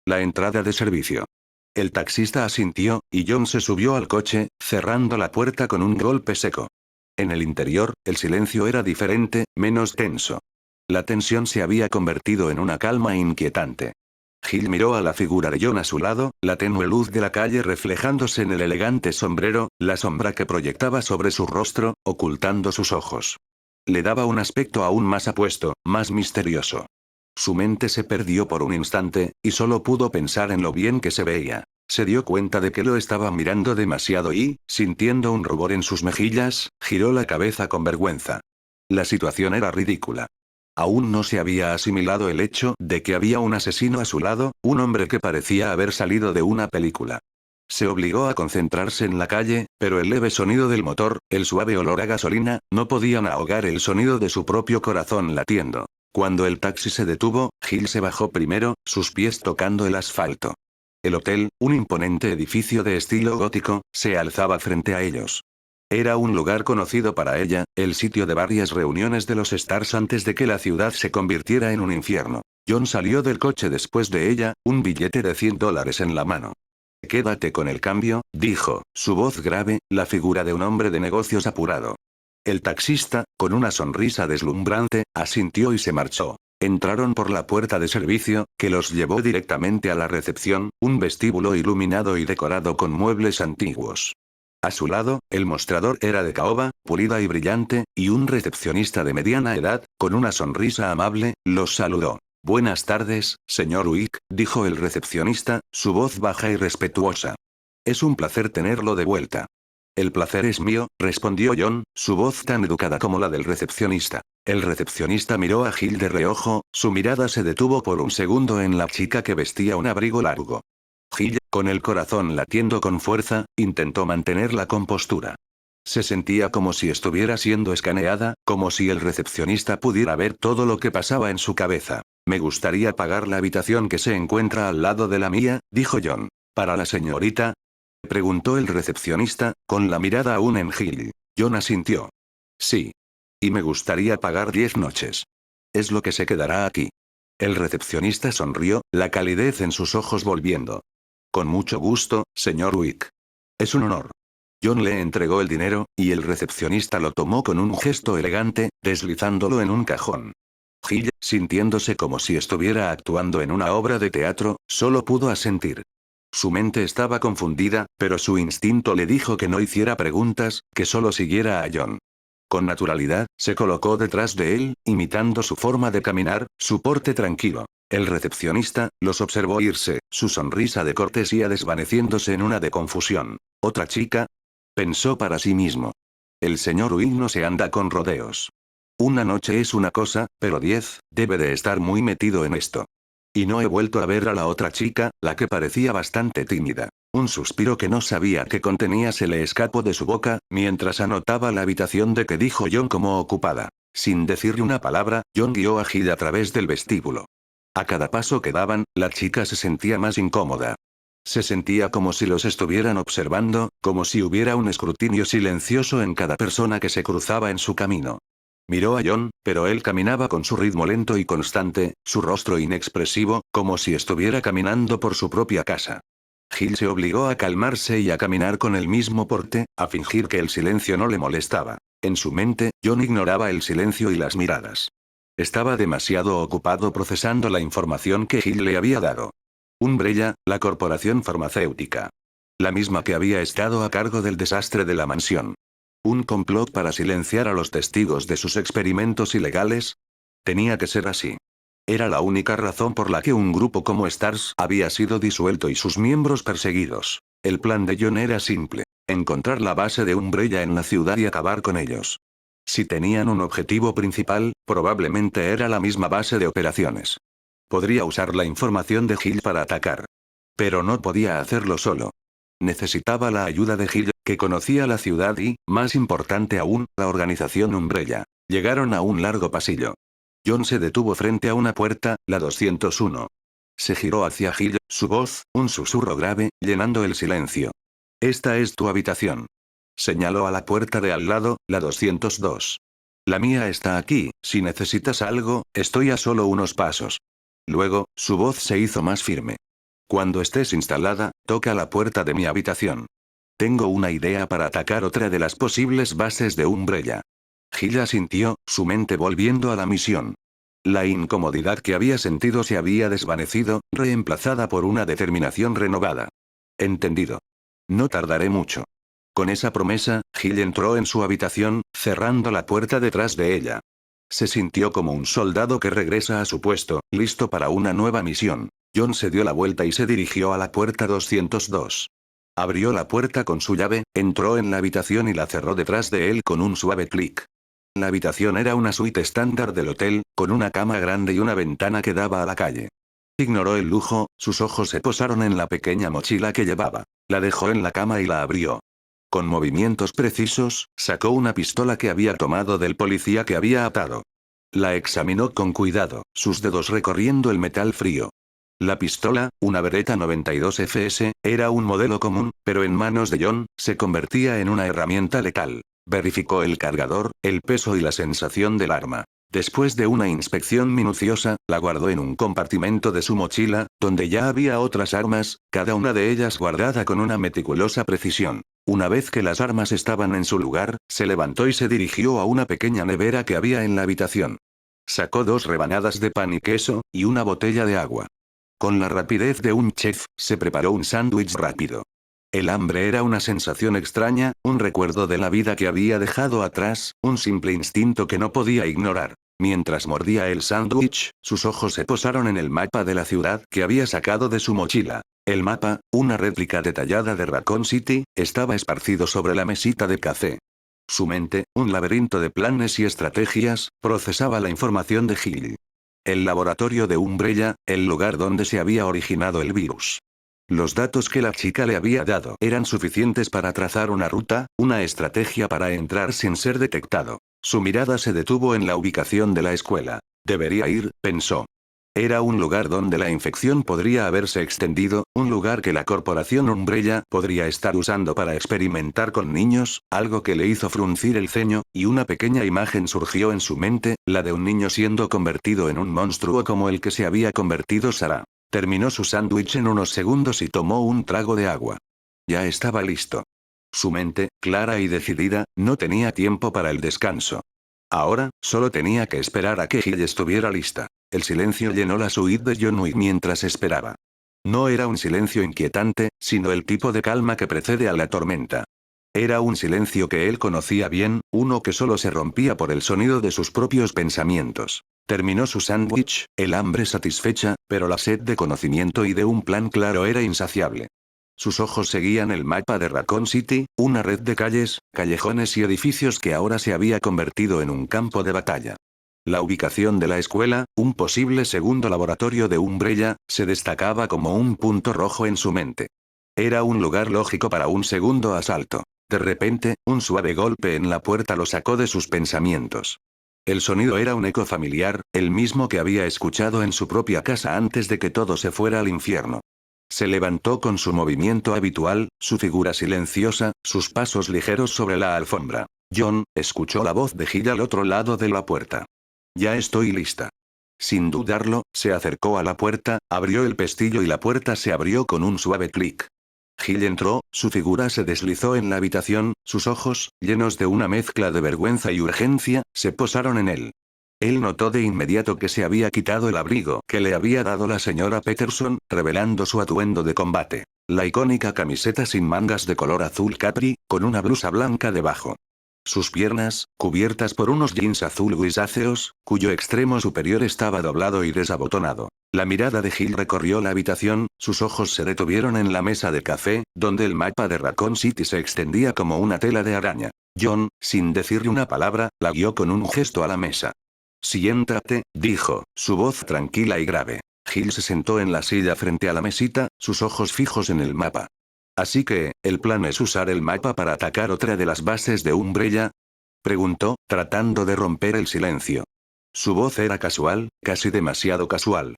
La entrada de servicio». El taxista asintió, y John se subió al coche, cerrando la puerta con un golpe seco. En el interior, el silencio era diferente, menos tenso. La tensión se había convertido en una calma inquietante. Gil miró a la figura de John a su lado, la tenue luz de la calle reflejándose en el elegante sombrero, la sombra que proyectaba sobre su rostro, ocultando sus ojos. Le daba un aspecto aún más apuesto, más misterioso. Su mente se perdió por un instante, y solo pudo pensar en lo bien que se veía. Se dio cuenta de que lo estaba mirando demasiado y, sintiendo un rubor en sus mejillas, giró la cabeza con vergüenza. La situación era ridícula. Aún no se había asimilado el hecho de que había un asesino a su lado, un hombre que parecía haber salido de una película. Se obligó a concentrarse en la calle, pero el leve sonido del motor, el suave olor a gasolina, no podían ahogar el sonido de su propio corazón latiendo. Cuando el taxi se detuvo, Gil se bajó primero, sus pies tocando el asfalto. El hotel, un imponente edificio de estilo gótico, se alzaba frente a ellos. Era un lugar conocido para ella, el sitio de varias reuniones de los Stars antes de que la ciudad se convirtiera en un infierno. John salió del coche después de ella, un billete de $100 en la mano. «Quédate con el cambio», dijo, su voz grave, la figura de un hombre de negocios apurado. El taxista, con una sonrisa deslumbrante, asintió y se marchó. Entraron por la puerta de servicio, que los llevó directamente a la recepción, un vestíbulo iluminado y decorado con muebles antiguos. A su lado, el mostrador era de caoba, pulida y brillante, y un recepcionista de mediana edad, con una sonrisa amable, los saludó. «Buenas tardes, señor Wick», dijo el recepcionista, su voz baja y respetuosa. «Es un placer tenerlo de vuelta». «El placer es mío», respondió John, su voz tan educada como la del recepcionista. El recepcionista miró a Gil de reojo, su mirada se detuvo por un segundo en la chica que vestía un abrigo largo. Hill, con el corazón latiendo con fuerza, intentó mantener la compostura. Se sentía como si estuviera siendo escaneada, como si el recepcionista pudiera ver todo lo que pasaba en su cabeza. Me gustaría pagar la habitación que se encuentra al lado de la mía, dijo John. ¿Para la señorita? Preguntó el recepcionista, con la mirada aún en Hill. John asintió. Sí. Y me gustaría pagar 10 noches. Es lo que se quedará aquí. El recepcionista sonrió, la calidez en sus ojos volviendo. Con mucho gusto, señor Wick. Es un honor. John le entregó el dinero, y el recepcionista lo tomó con un gesto elegante, deslizándolo en un cajón. Hill, sintiéndose como si estuviera actuando en una obra de teatro, solo pudo asentir. Su mente estaba confundida, pero su instinto le dijo que no hiciera preguntas, que solo siguiera a John. Con naturalidad, se colocó detrás de él, imitando su forma de caminar, su porte tranquilo. El recepcionista los observó irse, su sonrisa de cortesía desvaneciéndose en una de confusión. ¿Otra chica? Pensó para sí mismo. El señor Wick no se anda con rodeos. Una noche es una cosa, pero 10, debe de estar muy metido en esto. Y no he vuelto a ver a la otra chica, la que parecía bastante tímida. Un suspiro que no sabía qué contenía se le escapó de su boca, mientras anotaba la habitación de que dijo John como ocupada. Sin decirle una palabra, John guió a Hill a través del vestíbulo. A cada paso que daban, la chica se sentía más incómoda. Se sentía como si los estuvieran observando, como si hubiera un escrutinio silencioso en cada persona que se cruzaba en su camino. Miró a John, pero él caminaba con su ritmo lento y constante, su rostro inexpresivo, como si estuviera caminando por su propia casa. Hill se obligó a calmarse y a caminar con el mismo porte, a fingir que el silencio no le molestaba. En su mente, John ignoraba el silencio y las miradas. Estaba demasiado ocupado procesando la información que Hill le había dado. Umbrella, la corporación farmacéutica. La misma que había estado a cargo del desastre de la mansión. ¿Un complot para silenciar a los testigos de sus experimentos ilegales? Tenía que ser así. Era la única razón por la que un grupo como STARS había sido disuelto y sus miembros perseguidos. El plan de John era simple. Encontrar la base de Umbrella en la ciudad y acabar con ellos. Si tenían un objetivo principal, probablemente era la misma base de operaciones. Podría usar la información de Hill para atacar. Pero no podía hacerlo solo. Necesitaba la ayuda de Hill, que conocía la ciudad y, más importante aún, la organización Umbrella. Llegaron a un largo pasillo. John se detuvo frente a una puerta, la 201. Se giró hacia Hill, su voz, un susurro grave, llenando el silencio. Esta es tu habitación. Señaló a la puerta de al lado, la 202. La mía está aquí, si necesitas algo, estoy a solo unos pasos. Luego, su voz se hizo más firme. Cuando estés instalada, toca la puerta de mi habitación. Tengo una idea para atacar otra de las posibles bases de Umbrella. Hill asintió, su mente volviendo a la misión. La incomodidad que había sentido se había desvanecido, reemplazada por una determinación renovada. Entendido. No tardaré mucho. Con esa promesa, Hill entró en su habitación, cerrando la puerta detrás de ella. Se sintió como un soldado que regresa a su puesto, listo para una nueva misión. John se dio la vuelta y se dirigió a la puerta 202. Abrió la puerta con su llave, entró en la habitación y la cerró detrás de él con un suave clic. La habitación era una suite estándar del hotel, con una cama grande y una ventana que daba a la calle. Ignoró el lujo, sus ojos se posaron en la pequeña mochila que llevaba. La dejó en la cama y la abrió. Con movimientos precisos, sacó una pistola que había tomado del policía que había atado. La examinó con cuidado, sus dedos recorriendo el metal frío. La pistola, una Beretta 92 FS, era un modelo común, pero en manos de John, se convertía en una herramienta letal. Verificó el cargador, el peso y la sensación del arma. Después de una inspección minuciosa, la guardó en un compartimento de su mochila, donde ya había otras armas, cada una de ellas guardada con una meticulosa precisión. Una vez que las armas estaban en su lugar, se levantó y se dirigió a una pequeña nevera que había en la habitación. Sacó 2 rebanadas de pan y queso, y una botella de agua. Con la rapidez de un chef, se preparó un sándwich rápido. El hambre era una sensación extraña, un recuerdo de la vida que había dejado atrás, un simple instinto que no podía ignorar. Mientras mordía el sándwich, sus ojos se posaron en el mapa de la ciudad que había sacado de su mochila. El mapa, una réplica detallada de Raccoon City, estaba esparcido sobre la mesita de café. Su mente, un laberinto de planes y estrategias, procesaba la información de Hill. El laboratorio de Umbrella, el lugar donde se había originado el virus. Los datos que la chica le había dado eran suficientes para trazar una ruta, una estrategia para entrar sin ser detectado. Su mirada se detuvo en la ubicación de la escuela. Debería ir, pensó. Era un lugar donde la infección podría haberse extendido, un lugar que la corporación Umbrella podría estar usando para experimentar con niños, algo que le hizo fruncir el ceño, y una pequeña imagen surgió en su mente, la de un niño siendo convertido en un monstruo como el que se había convertido Sarah. Terminó su sándwich en unos segundos y tomó un trago de agua. Ya estaba listo. Su mente, clara y decidida, no tenía tiempo para el descanso. Ahora, solo tenía que esperar a que Jill estuviera lista. El silencio llenó la suite de John Wick mientras esperaba. No era un silencio inquietante, sino el tipo de calma que precede a la tormenta. Era un silencio que él conocía bien, uno que solo se rompía por el sonido de sus propios pensamientos. Terminó su sándwich, el hambre satisfecha, pero la sed de conocimiento y de un plan claro era insaciable. Sus ojos seguían el mapa de Raccoon City, una red de calles, callejones y edificios que ahora se había convertido en un campo de batalla. La ubicación de la escuela, un posible segundo laboratorio de Umbrella, se destacaba como un punto rojo en su mente. Era un lugar lógico para un segundo asalto. De repente, un suave golpe en la puerta lo sacó de sus pensamientos. El sonido era un eco familiar, el mismo que había escuchado en su propia casa antes de que todo se fuera al infierno. Se levantó con su movimiento habitual, su figura silenciosa, sus pasos ligeros sobre la alfombra. John escuchó la voz de Jill al otro lado de la puerta. Ya estoy lista. Sin dudarlo, se acercó a la puerta, abrió el pestillo y la puerta se abrió con un suave clic. Jill entró, su figura se deslizó en la habitación, sus ojos, llenos de una mezcla de vergüenza y urgencia, se posaron en él. Él notó de inmediato que se había quitado el abrigo que le había dado la señora Peterson, revelando su atuendo de combate. La icónica camiseta sin mangas de color azul capri, con una blusa blanca debajo. Sus piernas, cubiertas por unos jeans azul grisáceos, cuyo extremo superior estaba doblado y desabotonado. La mirada de Jill recorrió la habitación, sus ojos se detuvieron en la mesa de café, donde el mapa de Raccoon City se extendía como una tela de araña. John, sin decirle una palabra, la guió con un gesto a la mesa. Siéntate, dijo, su voz tranquila y grave. Jill se sentó en la silla frente a la mesita, sus ojos fijos en el mapa. Así que, ¿el plan es usar el mapa para atacar otra de las bases de Umbrella? Preguntó, tratando de romper el silencio. Su voz era casual, casi demasiado casual.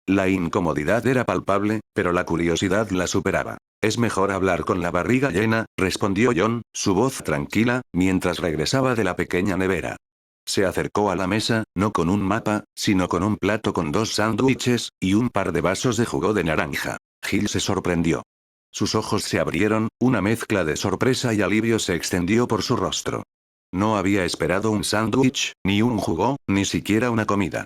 La incomodidad era palpable, pero la curiosidad la superaba. Es mejor hablar con la barriga llena, respondió John, su voz tranquila, mientras regresaba de la pequeña nevera. Se acercó a la mesa, no con un mapa, sino con un plato con 2 sándwiches, y un par de vasos de jugo de naranja. Jill se sorprendió. Sus ojos se abrieron, una mezcla de sorpresa y alivio se extendió por su rostro. No había esperado un sándwich, ni un jugo, ni siquiera una comida.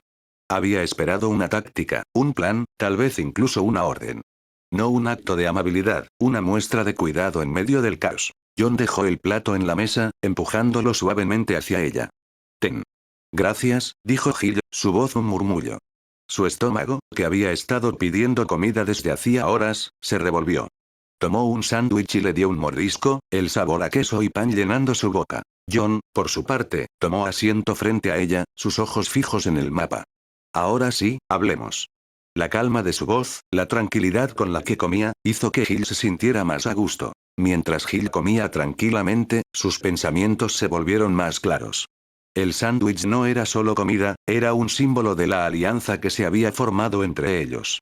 Había esperado una táctica, un plan, tal vez incluso una orden. No un acto de amabilidad, una muestra de cuidado en medio del caos. John dejó el plato en la mesa, empujándolo suavemente hacia ella. Ten. Gracias, dijo Jill, su voz un murmullo. Su estómago, que había estado pidiendo comida desde hacía horas, se revolvió. Tomó un sándwich y le dio un mordisco, el sabor a queso y pan llenando su boca. John, por su parte, tomó asiento frente a ella, sus ojos fijos en el mapa. Ahora sí, hablemos. La calma de su voz, la tranquilidad con la que comía, hizo que Jill se sintiera más a gusto. Mientras Jill comía tranquilamente, sus pensamientos se volvieron más claros. El sándwich no era solo comida, era un símbolo de la alianza que se había formado entre ellos.